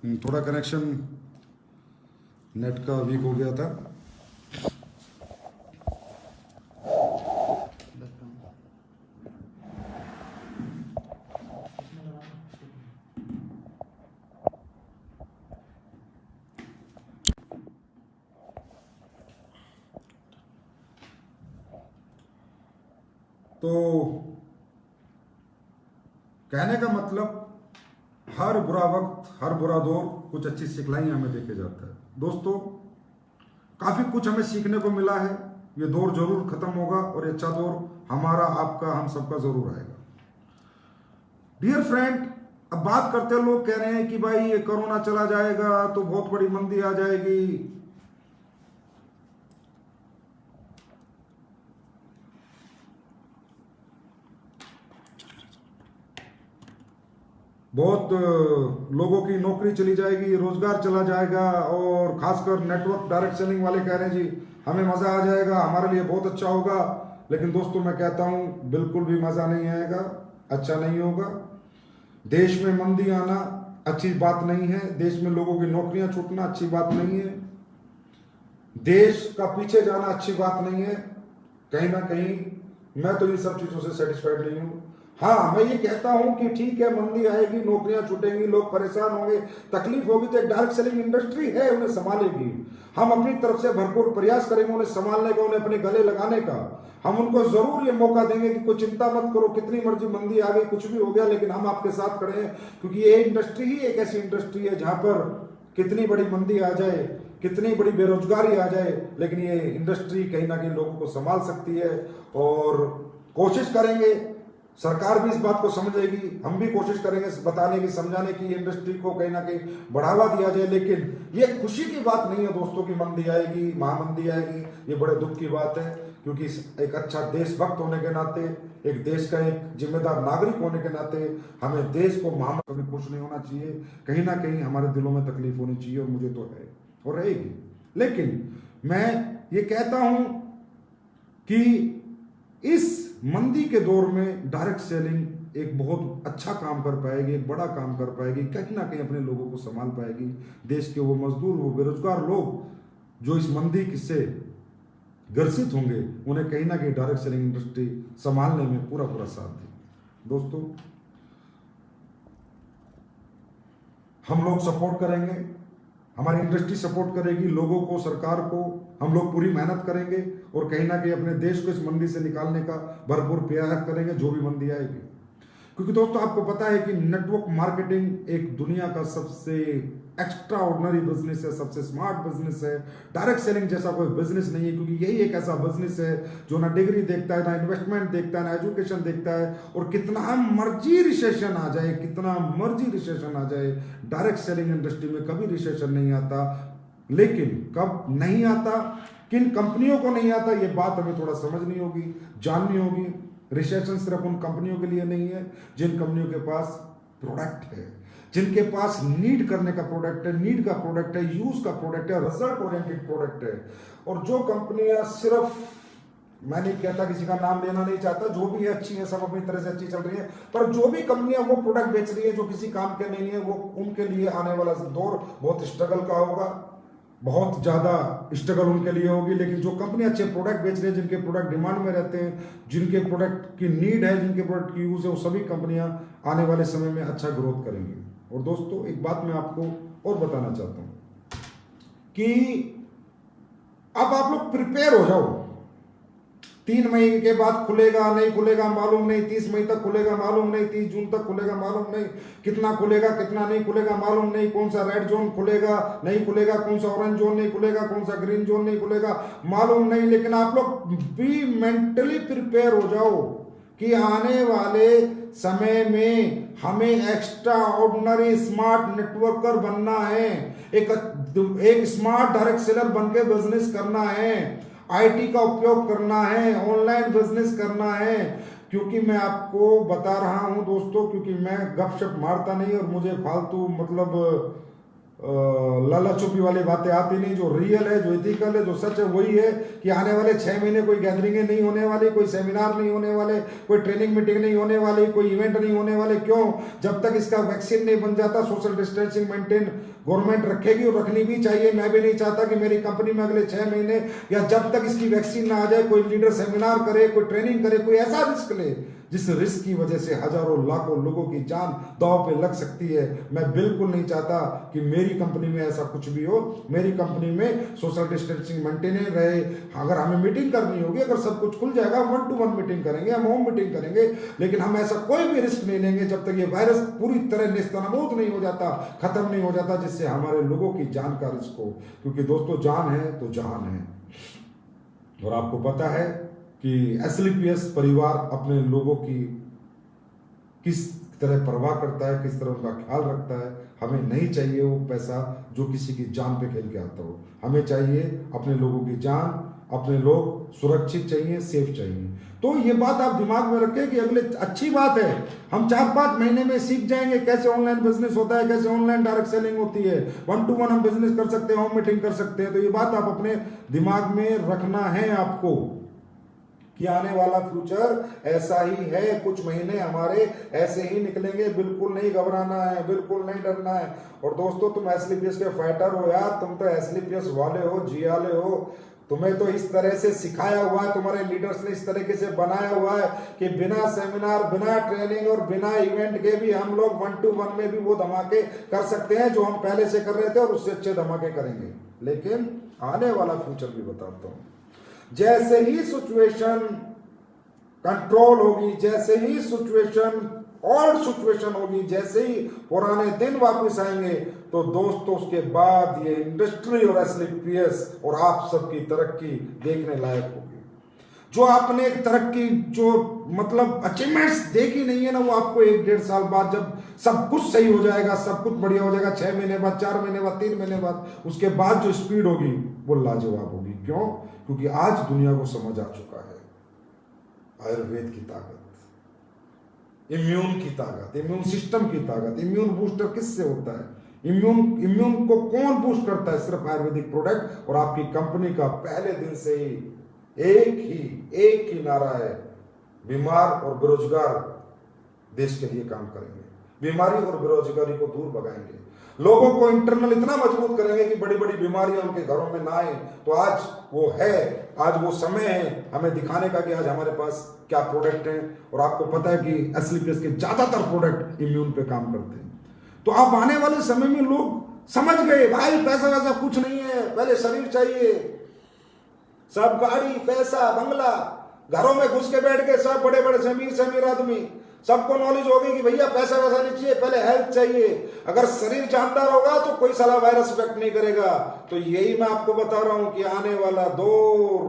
थोड़ा connection net का week हो गया था। तो कहने का मतलब हर बुरा वक्त, हर बुरा दौर कुछ अच्छी सिखलाइयां हमें देके जाता है। दोस्तों, काफी कुछ हमें सीखने को मिला है। ये दौर जरूर खत्म होगा और ये अच्छा दौर हमारा, आपका, हम सबका जरूर आएगा। डियर फ्रेंड, अब बात करते हैं, लोग कह रहे हैं कि भाई ये कोरोना चला जाएगा तो बहुत बड़ी मंदी आ जाएगी। बहुत लोगों की नौकरी चली जाएगी, रोजगार चला जाएगा, और खासकर नेटवर्क डायरेक्ट सेलिंग वाले कह रहे हैं जी हमें मजा आ जाएगा, हमारे लिए बहुत अच्छा होगा। लेकिन दोस्तों, मैं कहता हूं बिल्कुल भी मजा नहीं आएगा, अच्छा नहीं होगा। देश में मंदी आना अच्छी बात नहीं है, देश में लोगों की नौकरियां छूटना अच्छी बात नहीं है, देश का पीछे जाना अच्छी बात नहीं है। कहीं ना कहीं मैं तो इन सब चीजों से सेटिस्फाइड नहीं हूं। हाँ, मैं ये कहता हूं कि ठीक है, मंदी आएगी, नौकरियां छूटेंगी, लोग परेशान होंगे, तकलीफ होगी, तो एक डायरेक्ट सेलिंग इंडस्ट्री है, उन्हें संभालेगी। हम अपनी तरफ से भरपूर प्रयास करेंगे उन्हें संभालने का, उन्हें अपने गले लगाने का। हम उनको जरूर ये मौका देंगे कि कोई चिंता मत करो, कितनी मर्जी मंदी आ गई, कुछ भी हो गया, लेकिन हम आपके साथ खड़े हैं। क्योंकि ये इंडस्ट्री ही एक ऐसी इंडस्ट्री है जहां पर कितनी बड़ी मंदी आ जाए, कितनी बड़ी बेरोजगारी आ जाए, लेकिन ये इंडस्ट्री कहीं ना कहीं लोगों को संभाल सकती है। और कोशिश करेंगे, सरकार भी इस बात को समझेगी, हम भी कोशिश करेंगे बताने की, समझाने की, इंडस्ट्री को कहीं ना कहीं बढ़ावा दिया जाए। लेकिन ये खुशी की बात नहीं है दोस्तों की मंदी आएगी, महामंदी आएगी। ये बड़े दुख की बात है, क्योंकि एक अच्छा देशभक्त होने के नाते, एक देश का एक जिम्मेदार नागरिक होने के नाते हमें देश को महामंदी कभी खुश नहीं होना चाहिए। कहीं ना कहीं हमारे दिलों में तकलीफ होनी चाहिए, और मुझे तो है और रहेगी। लेकिन मैं ये कहता हूं कि इस मंदी के दौर में डायरेक्ट सेलिंग एक बहुत अच्छा काम कर पाएगी, एक बड़ा काम कर पाएगी, कहीं ना कहीं अपने लोगों को संभाल पाएगी। देश के वो मजदूर, वो बेरोजगार लोग जो इस मंदी से ग्रसित होंगे, उन्हें कहीं ना कहीं डायरेक्ट सेलिंग इंडस्ट्री संभालने में पूरा पूरा साथ देगी। दोस्तों, हम लोग सपोर्ट करेंगे, हमारी इंडस्ट्री सपोर्ट करेगी, लोगों को, सरकार को। हम लोग पूरी मेहनत करेंगे और कहीं ना कहीं अपने देश को इस मंदी से निकालने का भरपूर प्रयास करेंगे, जो भी मंदी आएगी। क्योंकि दोस्तों, आपको पता है कि नेटवर्क मार्केटिंग एक दुनिया का सबसे एक्स्ट्रा ऑर्डिनरी बिजनेस है, सबसे स्मार्ट बिजनेस है। डायरेक्ट सेलिंग जैसा कोई बिजनेस नहीं है, क्योंकि यही एक ऐसा बिजनेस है जो ना डिग्री देखता है, ना इन्वेस्टमेंट देखता है, ना एजुकेशन देखता है। और कितना मर्जी रिसेशन आ जाए, कितना मर्जी रिसेशन आ जाए, डायरेक्ट सेलिंग इंडस्ट्री में कभी रिसेशन नहीं आता। लेकिन कब नहीं आता, किन कंपनियों को नहीं आता, ये बात हमें थोड़ा समझनी होगी, जाननी होगी। रिसेशन सिर्फ उन कंपनियों के लिए नहीं है जिन कंपनियों के पास प्रोडक्ट है, जिनके पास नीड करने का प्रोडक्ट है, नीड का प्रोडक्ट है, यूज का प्रोडक्ट है, रिजल्ट ओरिएंटेड प्रोडक्ट है। और जो कंपनियां सिर्फ, मैं नहीं कहता, किसी का नाम लेना नहीं चाहता, जो भी है अच्छी है, सब अपनी तरह से अच्छी चल रही है, पर जो भी कंपनियां वो प्रोडक्ट बेच रही है जो किसी काम के नहीं है, वो उनके लिए आने वाला दौर बहुत स्ट्रगल का होगा, बहुत ज्यादा स्ट्रगल उनके लिए होगी। लेकिन जो कंपनी अच्छे प्रोडक्ट बेच रही है, जिनके प्रोडक्ट डिमांड में रहते हैं, जिनके प्रोडक्ट की नीड है, जिनके प्रोडक्ट की यूज है, वो सभी कंपनियां आने वाले समय में अच्छा ग्रोथ करेंगी। और दोस्तों, एक बात मैं आपको और बताना चाहता हूं कि अब आप लोग प्रिपेयर हो जाओ। 3 मई के बाद खुलेगा नहीं खुलेगा मालूम नहीं, 30 मई तक खुलेगा मालूम नहीं, 30 जून तक खुलेगा मालूम नहीं, कितना खुलेगा कितना नहीं खुलेगा मालूम नहीं, कौन सा रेड जोन खुलेगा नहीं खुलेगा, कौन सा ऑरेंज जोन नहीं खुलेगा, कौन सा ग्रीन जोन नहीं खुलेगा मालूम नहीं। लेकिन आप लोग भी मेंटली प्रिपेयर हो जाओ कि आने वाले समय में हमें एक्स्ट्रा ऑर्डिनरी स्मार्ट नेटवर्कर बनना है, एक स्मार्ट डायरेक्ट सेलर बनके बिजनेस करना है, आईटी का उपयोग करना है, ऑनलाइन बिजनेस करना है। क्योंकि मैं आपको बता रहा हूं दोस्तों, क्योंकि मैं गपशप मारता नहीं और मुझे फालतू मतलब लाला चुपी वाली बातें आती नहीं। जो रियल है, जो एथिकल है, जो सच है, वही है कि आने वाले 6 महीने कोई गैदरिंगें नहीं होने वाली, कोई सेमिनार नहीं होने वाले, कोई ट्रेनिंग मीटिंग नहीं होने वाली, कोई इवेंट नहीं होने वाले। क्यों? जब तक इसका वैक्सीन नहीं बन जाता। सोशल डिस्टेंसिंग मेंटेन गवर्नमेंट रखेगी और रखनी भी चाहिए। मैं भी नहीं चाहता कि मेरी कंपनी में अगले 6 महीने या जब तक इसकी वैक्सीन ना आ जाए कोई लीडर सेमिनार करे, कोई ट्रेनिंग करे, कोई ऐसा रिस्क ले जिस रिस्क की वजह से हजारों लाखों लोगों की जान दांव पे लग सकती है। मैं बिल्कुल नहीं चाहता कि मेरी कंपनी में ऐसा कुछ भी हो। मेरी कंपनी में सोशल डिस्टेंसिंग मेंटेन रहे। अगर हमें मीटिंग करनी होगी, अगर सब कुछ खुल जाएगा, 1-to-1 मीटिंग करेंगे, हम होम मीटिंग करेंगे, लेकिन हम ऐसा कोई भी रिस्क नहीं लेंगे जब तक ये वायरस पूरी तरह नेस्तनाबूद नहीं हो जाता, खत्म नहीं हो जाता, जिससे हमारे लोगों की जान का रिस्क हो। क्योंकि दोस्तों, जान है तो जहान है। और आपको पता है कि एसलीपीएस परिवार अपने लोगों की किस तरह परवाह करता है, किस तरह उनका ख्याल रखता है। हमें नहीं चाहिए वो पैसा जो किसी की जान पे खेल के आता हो। हमें चाहिए अपने लोगों की जान, अपने लोग सुरक्षित चाहिए, सेफ चाहिए। तो ये बात आप दिमाग में रखें कि अगले, अच्छी बात है, हम 4-5 महीने में सीख जाएंगे कैसे ऑनलाइन बिजनेस होता है, कैसे ऑनलाइन डायरेक्ट सेलिंग होती है, 1-to-1 हम बिजनेस कर सकते हैं, होम मीटिंग कर सकते हैं। तो ये बात आप अपने दिमाग में रखना है आपको कि आने वाला फ्यूचर ऐसा ही है। कुछ महीने हमारे ऐसे ही निकलेंगे। बिल्कुल नहीं घबराना है, बिल्कुल नहीं डरना है। और दोस्तों, तुम एसलीपीएस के फाइटर हो यार, तुम तो एसलीपीएस वाले हो, जियाले हो। तुम्हें तो इस तरह से सिखाया हुआ है, तुम्हारे लीडर्स ने इस तरीके से बनाया हुआ है कि बिना सेमिनार, बिना ट्रेनिंग और बिना इवेंट के भी हम लोग 1-to-1 में भी वो धमाके कर सकते हैं जो हम पहले से कर रहे थे, और उससे अच्छे धमाके करेंगे। लेकिन आने वाला फ्यूचर भी बताता हूं। जैसे ही सिचुएशन कंट्रोल होगी, जैसे ही सिचुएशन और सिचुएशन होगी, जैसे ही पुराने दिन वापस आएंगे, तो दोस्तों उसके बाद ये इंडस्ट्री और एसलीपीएस और आप सबकी तरक्की देखने लायक होगी। जो आपने एक तरक्की, जो मतलब अचीवमेंट्स देखी नहीं है ना, वो आपको 1-1.5 साल बाद जब सब कुछ सही हो जाएगा, सब कुछ बढ़िया हो जाएगा, 6 महीने बाद, 4 महीने बाद, 3 महीने बाद, उसके बाद जो स्पीड होगी वो लाजवाब होगी। क्यों? क्योंकि आज दुनिया को समझ आ चुका है आयुर्वेद की ताकत, इम्यून की ताकत, इम्यून सिस्टम की ताकत। इम्यून बूस्टर किससे होता है? इम्यून को कौन बूस्ट करता है? सिर्फ आयुर्वेदिक प्रोडक्ट। और आपकी कंपनी का पहले दिन से ही एक ही नारा है, बीमार और बेरोजगार देश के लिए काम करेंगे, बीमारी और बेरोजगारी को दूर भगाएंगे, लोगों को इंटरनल इतना मजबूत करेंगे कि बड़ी बड़ी बीमारियां उनके घरों में ना आए। तो आज वो है, आज वो समय है हमें दिखाने का कि आज हमारे पास क्या प्रोडक्ट है। और आपको पता है कि एसलीपीएस के ज्यादातर प्रोडक्ट इम्यून पे काम करते हैं। तो अब आने वाले समय में लोग समझ गए, भाई पैसा वैसा कुछ नहीं है, पहले शरीर चाहिए। सब गाड़ी, पैसा, बंगला, घरों में घुस के बैठ गए सब बड़े बड़े अमीर आदमी। सबको नॉलेज होगी कि भैया पैसा वैसा नहीं चाहिए, पहले हेल्थ चाहिए। अगर शरीर जानदार होगा तो कोई साला वायरस इफेक्ट नहीं करेगा। तो यही मैं आपको बता रहा हूं कि आने वाला दौर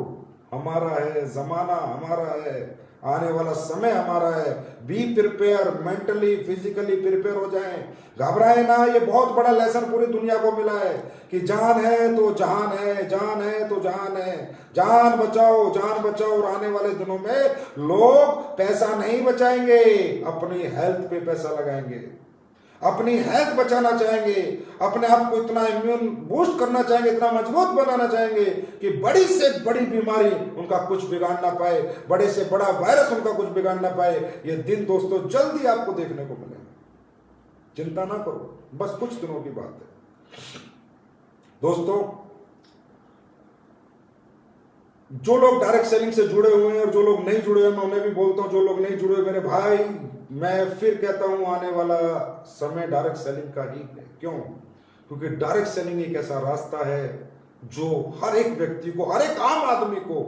हमारा है, जमाना हमारा है, आने वाला समय हमारा है। Be prepare, mentally physically prepare हो जाएं, घबराए ना। ये बहुत बड़ा लेसन पूरी दुनिया को मिला है कि जान है तो जहान है, जान है तो जहान है। जान बचाओ, जान बचाओ। और आने वाले दिनों में लोग पैसा नहीं बचाएंगे, अपनी हेल्थ पे पैसा लगाएंगे, अपनी हेल्थ बचाना चाहेंगे, अपने आप को इतना इम्यून बूस्ट करना चाहेंगे, इतना मजबूत बनाना चाहेंगे कि बड़ी से बड़ी बीमारी उनका कुछ बिगाड़ ना पाए, बड़े से बड़ा वायरस उनका कुछ बिगाड़ ना पाए। ये दिन दोस्तों जल्दी आपको देखने को मिलेगा। चिंता ना करो, बस कुछ दिनों की बात है। दोस्तों, जो लोग डायरेक्ट सेलिंग से जुड़े हुए हैं और जो लोग नहीं जुड़े हैं, मैं उन्हें भी बोलता हूं, जो लोग नहीं जुड़े मेरे भाई, मैं फिर कहता हूं आने वाला समय डायरेक्ट सेलिंग का ही है। क्यों? क्योंकि डायरेक्ट सेलिंग एक ऐसा रास्ता है जो हर एक व्यक्ति को, हर एक आम आदमी को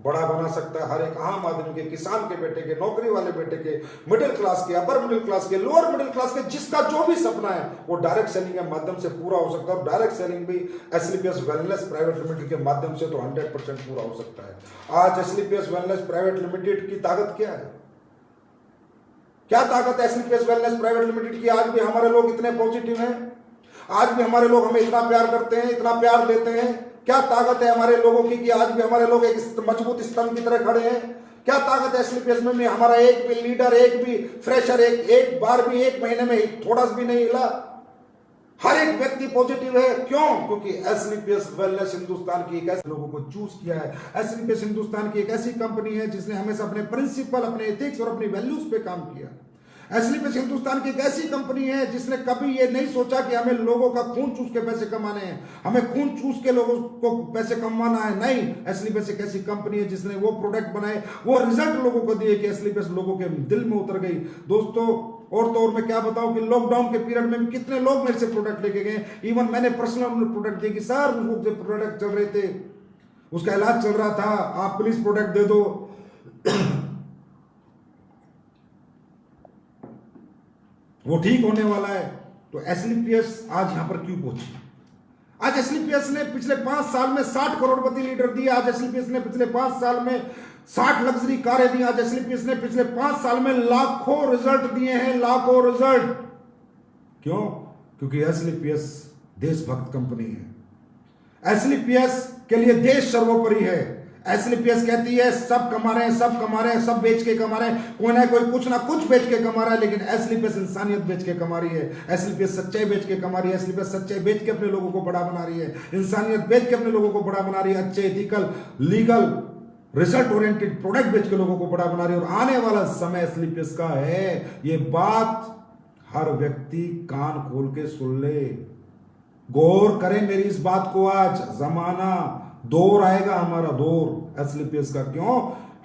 बड़ा बना सकता है। हर एक आम आदमी के, किसान के बेटे के, नौकरी वाले बेटे के, मिडिल क्लास के, अपर मिडिल क्लास के, लोअर मिडिल क्लास के, जिसका जो भी सपना है वो डायरेक्ट सेलिंग के माध्यम से पूरा हो सकता है। और डायरेक्ट सेलिंग भी एसलीपीएस वेलनेस प्राइवेट लिमिटेड के माध्यम से तो 100% पूरा हो सकता है। आज एसलीपीएस वेलनेस प्राइवेट लिमिटेड की ताकत क्या है? क्या ताकत है एसलीपीएस वेलनेस प्राइवेट लिमिटेड की? आज भी हमारे लोग इतने पॉजिटिव हैं, आज भी हमारे लोग हमें इतना प्यार करते हैं, इतना प्यार देते हैं। क्या ताकत है हमारे लोगों की कि आज भी हमारे लोग एक मजबूत स्तंभ की तरह खड़े हैं? क्या ताकत है एसलीपीएस में भी? हमारा एक भी लीडर, एक भी फ्रेशर एक बार भी, 1 महीने में थोड़ा सा भी नहीं हिला। हर एक व्यक्ति पॉजिटिव है। क्यों? क्योंकि एसलीपीएस वेलनेस हिंदुस्तान की एक ऐसे लोगों को चूज किया है। एसलीपीएस हिंदुस्तान की एक ऐसी कंपनी है जिसने हमेशा अपने प्रिंसिपल, अपने एथिक्स और अपनी वैल्यूज पे काम किया। एसलीपीएस हिंदुस्तान की एक ऐसी कंपनी है जिसने कभी ये नहीं सोचा कि हमें लोगों का खून चूस के पैसे कमाने हैं, हमें खून चूस के लोगों को पैसे कमाना है। नहीं, एसलीपीएस एक ऐसी कंपनी है जिसने वो प्रोडक्ट बनाए, वो रिजल्ट लोगों को दिए कि एसलीपीएस लोगों के दिल में उतर गई। दोस्तों, और तो और मैं क्या बताऊं कि लॉकडाउन के पीरियड में भी कितने लोग मेरे से प्रोडक्ट लेके गए। इवन मैंने पर्सनल प्रोडक्ट दिए कि सर वो जो प्रोडक्ट चल रहे थे, उसका इलाज चल रहा था, आप प्लीज प्रोडक्ट दे दो। वो ठीक होने वाला है। तो एसलीपीएस आज यहां पर क्यों पहुंची? आज एसलीपीएस ने पिछले 5 साल में 60 करोड़पति लीडर दिए। आज एसलीपीएस ने पिछले 5 साल में 60 लग्जरी कारें दी। आज एसलीपीएस ने पिछले 5 साल में लाखों रिजल्ट दिए हैं, लाखों रिजल्ट। क्यों? क्योंकि एसलीपीएस देशभक्त कंपनी है। एसलीपीएस के लिए देश सर्वोपरि है। एसलीपीएस कहती है सब कमा रहे हैं, सब कमा रहे हैं, सब बेच के कमा रहे हैं, कोई ना कोई कुछ ना कुछ बेच के कमा रहा है, लेकिन एसलीपीएस इंसानियत बेच के कमा रही है। एसलीपीएस सच्चाई बेच के कमा रही है। एसलीपीएस सच्चाई बेच के अपने लोगों को बड़ा बना रही है, इंसानियत बेच के अपने लोगों को बड़ा बना रही है, अच्छे ethical, legal, result oriented product बेच के लोगों को बड़ा बना रही है। और आने वाला समय एसलीपीएस का है। ये बात हर व्यक्ति कान खोल के सुन ले, गौर करें मेरी इस बात को। आज जमाना दौर आएगा, हमारा दौर एसलीपीएस का। क्यों?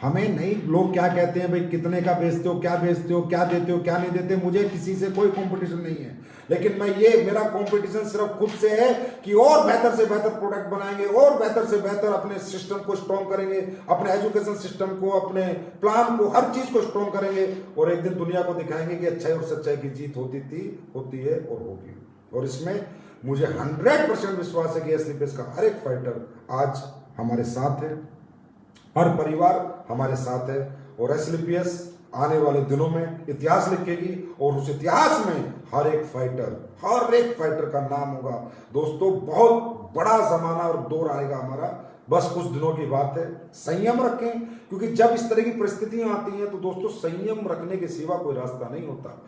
हमें नहीं, लोग क्या कहते हैं भाई कितने का बेचते हो, क्या बेचते हो, क्या देते हो, क्या नहीं देते। मुझे किसी से कोई कंपटीशन नहीं है, लेकिन मैं ये, मेरा कंपटीशन सिर्फ खुद से है कि और बेहतर से बेहतर प्रोडक्ट बनाएंगे, और बेहतर से बेहतर अपने सिस्टम को स्ट्रॉन्ग करेंगे, अपने एजुकेशन सिस्टम को, अपने प्लान को, हर चीज को स्ट्रॉन्ग करेंगे। और एक दिन दुनिया को दिखाएंगे कि अच्छाई और सच्चाई की जीत होती थी, होती है और होगी। और इसमें मुझे 100% विश्वास है कि एसलीपीएस का हर एक फाइटर आज हमारे साथ है, हर परिवार हमारे साथ है। और एसलीपीएस आने वाले दिनों में इतिहास लिखेगी, और उस इतिहास में हर एक फाइटर का नाम होगा। दोस्तों, बहुत बड़ा जमाना और दौर आएगा हमारा, बस कुछ दिनों की बात है। संयम रखें, क्योंकि जब इस तरह की परिस्थितियां आती हैं तो दोस्तों संयम रखने के सिवा कोई रास्ता नहीं होता।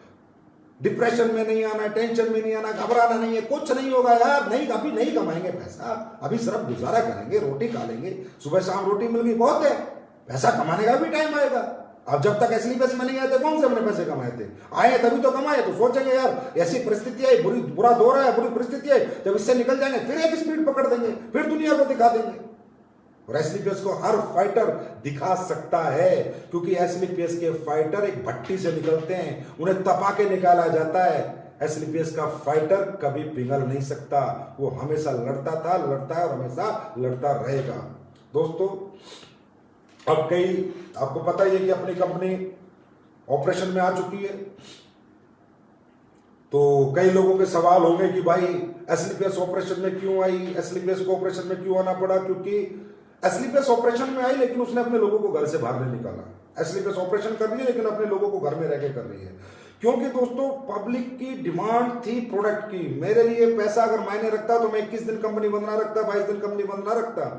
डिप्रेशन में नहीं आना, टेंशन में नहीं आना, घबराना नहीं है, कुछ नहीं होगा यार। नहीं, अभी नहीं कमाएंगे पैसा, अभी सिर्फ गुजारा करेंगे, रोटी खा लेंगे, सुबह शाम रोटी मिल गई बहुत है, पैसा कमाने का भी टाइम आएगा। अब जब तक एसलीपीएस में नहीं आए थे, कौन से हमने पैसे कमाए थे? आए तभी तो कमाए। तो सोचेंगे यार ऐसी परिस्थिति है, बुरा दौर है, बुरी परिस्थिति है, जब इससे निकल जाएंगे फिर एक स्पीड पकड़ देंगे, फिर दुनिया को दिखा देंगे। और एसलीपीएस को हर फाइटर दिखा सकता है, क्योंकि एसलीपीएस के फाइटर एक भट्टी से निकलते हैं, उन्हें तपा के निकाला जाता है। एसलीपीएस का फाइटर कभी पिघल नहीं सकता, वो हमेशा लड़ता था, लड़ता है और हमेशा लड़ता रहेगा। दोस्तों, अब कई, आपको पता ही है कि अपनी कंपनी ऑपरेशन में आ चुकी है। तो कई लोगों के सवाल होंगे कि भाई एसलीपीएस ऑपरेशन में क्यों आई, एसलीपीएस को ऑपरेशन में क्यों आना पड़ा? क्योंकि एसलीपीएस ऑपरेशन में आई, लेकिन उसने अपने लोगों को घर से बाहर नहीं निकाला। एसलीपीएस ऑपरेशन कर रही है, लेकिन अपने लोगों को घर में रहकर कर रही है। क्योंकि दोस्तों, पब्लिक की डिमांड थी प्रोडक्ट की। मेरे लिए पैसा अगर मायने रखता तो मैं 21 दिन कंपनी बंद ना रखता, 22 दिन कंपनी बंद ना रखता।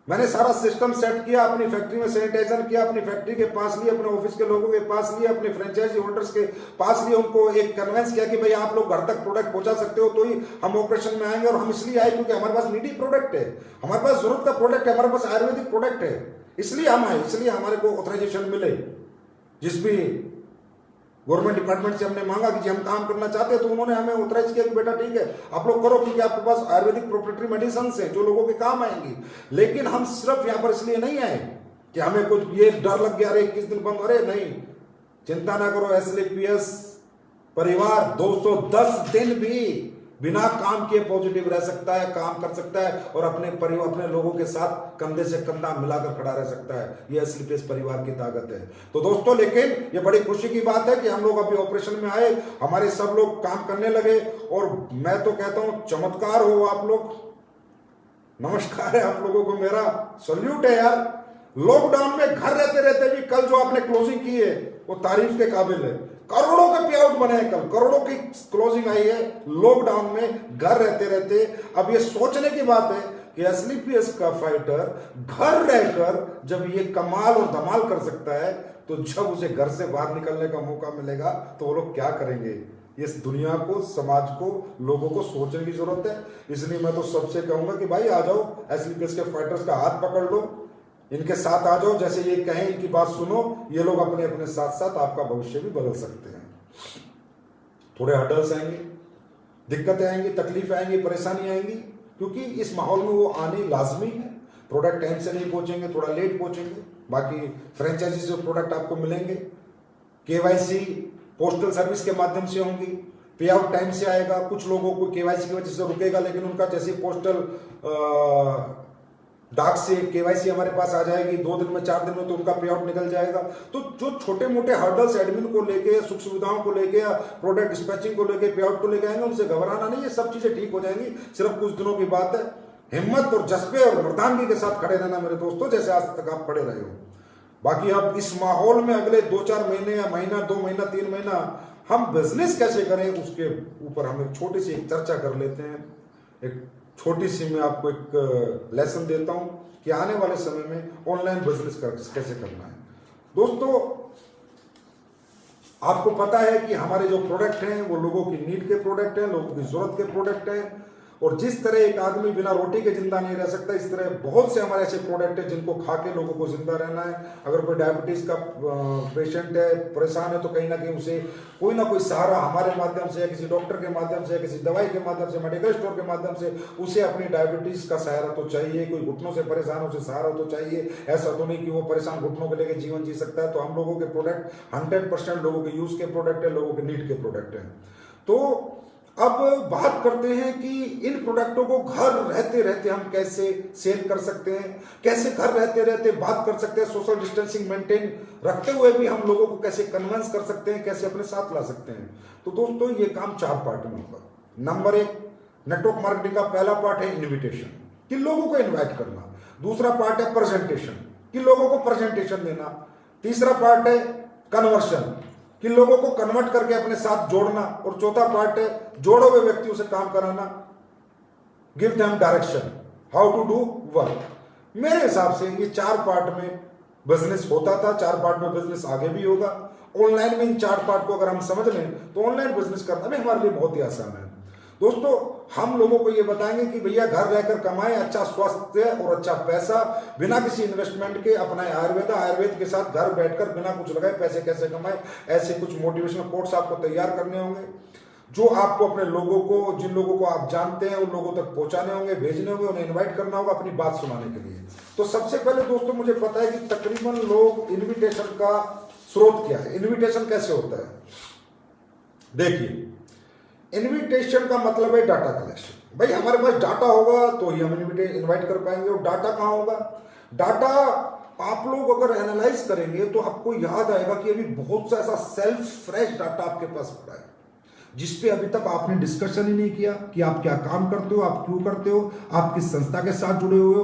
मैंने सारा सिस्टम सेट किया, अपनी फैक्ट्री में सैनिटाइजर किया, अपनी फैक्ट्री के पास लिए, अपने ऑफिस के लोगों के पास लिए, अपने फ्रेंचाइजी होल्डर्स के पास लिए, उनको एक कन्वेंस किया कि भाई आप लोग घर तक प्रोडक्ट पहुंचा सकते हो तो ही हम ऑपरेशन में आएंगे। और हम इसलिए आए क्योंकि हमारे पास नीडी प्रोडक्ट है, हमारे पास जरूरत का प्रोडक्ट है, हमारे पास आयुर्वेदिक प्रोडक्ट है, इसलिए हम आए, इसलिए हमारे को ऑथराइजेशन मिले। जिस भी गवर्नमेंट डिपार्टमेंट से हमने मांगा कि हम काम करना चाहते हैं, तो उन्होंने हमें ऑथराइज किया कि बेटा ठीक है आप लोग करो, क्योंकि आपके पास आयुर्वेदिक प्रोप्राइटरी मेडिसिन हैं जो लोगों के काम आएंगी। लेकिन हम सिर्फ यहां पर इसलिए नहीं आए कि हमें कुछ ये डर लग गया, अरे 21 दिन बंद, अरे नहीं, चिंता ना करो। एसलीपीएस परिवार 210 दिन भी बिना काम किए पॉजिटिव रह सकता है, काम कर सकता है और अपने परिवार, अपने लोगों के साथ कंधे से कंधा मिलाकर खड़ा रह सकता है। ये एसलीपीएस परिवार की ताकत है। तो दोस्तों, लेकिन ये बड़ी खुशी की बात है कि हम लोग अभी ऑपरेशन में आए, हमारे सब लोग काम करने लगे। और मैं तो कहता हूं चमत्कार हो आप लोग, नमस्कार है आप लोगों को, मेरा सल्यूट है यार। लॉकडाउन में घर रहते रहते भी कल जो आपने क्लोजिंग की है वो तारीफ के काबिल है। करोड़ों के पे आउट बने हैं, कल करोड़ों की क्लोजिंग आई है लॉकडाउन में घर रहते रहते। अब ये सोचने की बात है कि एसलीपीएस का फाइटर घर रहकर जब ये कमाल और धमाल कर सकता है, तो जब उसे घर से बाहर निकलने का मौका मिलेगा तो वो लोग क्या करेंगे? इस दुनिया को, समाज को, लोगों को सोचने की जरूरत है। इसलिए मैं तो सबसे कहूंगा कि भाई आ जाओ, एसलीपीएस के फाइटर्स का हाथ पकड़ लो, इनके साथ आ जाओ, जैसे ये कहें इनकी बात सुनो, ये लोग अपने अपने साथ साथ आपका भविष्य भी बदल सकते हैं। थोड़े हर्डल्स आएंगे, दिक्कतें आएंगी, तकलीफ आएंगी, परेशानी आएंगी, क्योंकि इस माहौल में वो आने लाजमी है। प्रोडक्ट टाइम से नहीं पहुंचेंगे, थोड़ा लेट पहुंचेंगे, बाकी फ्रेंचाइजी से प्रोडक्ट आपको मिलेंगे। केवाईसी पोस्टल सर्विस के माध्यम से होंगी, पे आउट टाइम से आएगा। कुछ लोगों को केवाईसी की वजह से रुकेगा, लेकिन उनका जैसे पोस्टल डाक से केवाईसी हमारे पास आ जाएगी 2 दिन में, 4 दिन में, तो उनका पे आउट निकल जाएगा। तो जो छोटे मोटे हर्डल्स एडमिन को लेके, सुख सुविधाओं को लेके या प्रोडक्ट डिस्पैचिंग को लेके, पे आउट को लेके आएंगे, उनसे घबराना नहीं है, सब चीजें ठीक हो जाएंगी। सिर्फ कुछ दिनों की बात है। हिम्मत और जज्बे और मर्दानगी के साथ खड़े रहना मेरे दोस्तों, जैसे आज तक आप खड़े रहे हो। बाकी अब इस माहौल में अगले 2-4 महीने या महीना, 2 महीना, 3 महीना हम बिजनेस कैसे करें, उसके ऊपर हम एक छोटी सी एक चर्चा कर लेते हैं। एक छोटी सी मैं आपको एक लेसन देता हूं कि आने वाले समय में ऑनलाइन बिजनेस कैसे करना है। दोस्तों, आपको पता है कि हमारे जो प्रोडक्ट हैं वो लोगों की नीड के प्रोडक्ट हैं, लोगों की जरूरत के प्रोडक्ट हैं। और जिस तरह एक आदमी बिना रोटी के जिंदा नहीं रह सकता, इस तरह बहुत से हमारे ऐसे प्रोडक्ट हैं जिनको खा के लोगों को जिंदा रहना है। अगर कोई डायबिटीज का पेशेंट है, परेशान है, तो कहीं ना कहीं उसे कोई ना कोई सहारा हमारे माध्यम से या किसी डॉक्टर के माध्यम से या किसी दवाई के माध्यम से, मेडिकल स्टोर के माध्यम से उसे अपनी डायबिटीज का सहारा तो चाहिए। कोई घुटनों से परेशान हो, उसे सहारा तो चाहिए। ऐसा तो नहीं कि वो परेशान घुटनों को लेकर जीवन जी सकता है। तो हम लोगों के प्रोडक्ट 100% लोगों के यूज के प्रोडक्ट है, लोगों के नीड के प्रोडक्ट है। तो अब बात करते हैं कि इन प्रोडक्टों को घर रहते रहते हम कैसे सेल कर सकते हैं, कैसे घर रहते रहते बात कर सकते हैं, सोशल डिस्टेंसिंग मेंटेन रखते हुए भी हम लोगों को कैसे कन्विंस कर सकते हैं, कैसे अपने साथ ला सकते हैं। तो दोस्तों, ये काम 4 पार्ट में होगा। नंबर 1, नेटवर्क मार्केटिंग का पहला पार्ट है इन्विटेशन, कि लोगों को इन्वाइट करना। दूसरा पार्ट है प्रेजेंटेशन, कि लोगों को प्रेजेंटेशन देना। तीसरा पार्ट है कन्वर्शन, कि लोगों को कन्वर्ट करके अपने साथ जोड़ना। और चौथा पार्ट है जोड़े हुए व्यक्तियों से काम कराना, give them direction, how to do work. मेरे हिसाब से ये 4 पार्ट में बिजनेस होता था, 4 पार्ट में बिजनेस आगे भी होगा। ऑनलाइन में इन 4 पार्ट को अगर हम समझ लें तो ऑनलाइन बिजनेस करना भी हमारे लिए बहुत ही आसान है। दोस्तों, हम लोगों को ये बताएंगे कि भैया घर रहकर कमाएं, अच्छा स्वास्थ्य और अच्छा पैसा, बिना किसी इन्वेस्टमेंट के अपनाएं आयुर्वेद के साथ घर बैठकर बिना कुछ लगाए पैसे कैसे कमाएं। ऐसे कुछ मोटिवेशनल कोट्स आपको तैयार करने होंगे, जो आपको अपने लोगों को, जिन लोगों को आप जानते हैं, उन लोगों तक पहुंचाने होंगे, भेजने होंगे, उन्हें इन्वाइट करना होगा अपनी बात सुनाने के लिए। तो सबसे पहले दोस्तों, मुझे पता है कि तकरीबन लोग इन्विटेशन का स्रोत क्या है, इन्विटेशन कैसे होता है। देखिए, इन्विटेशन का मतलब है डाटा कलेक्शन। भाई हमारे पास डाटा होगा तो ही हम इन्वाइट कर पाएंगे। और डाटा कहां होगा? डाटा आप लोग अगर एनालाइज करेंगे तो आपको याद आएगा कि अभी बहुत सा ऐसा सेल्फ फ्रेश डाटा आपके पास पड़ा है, जिसपे अभी तक आपने डिस्कशन ही नहीं किया कि आप क्या काम करते हो, आप क्यों करते हो, आप किस संस्था के साथ जुड़े हुए हो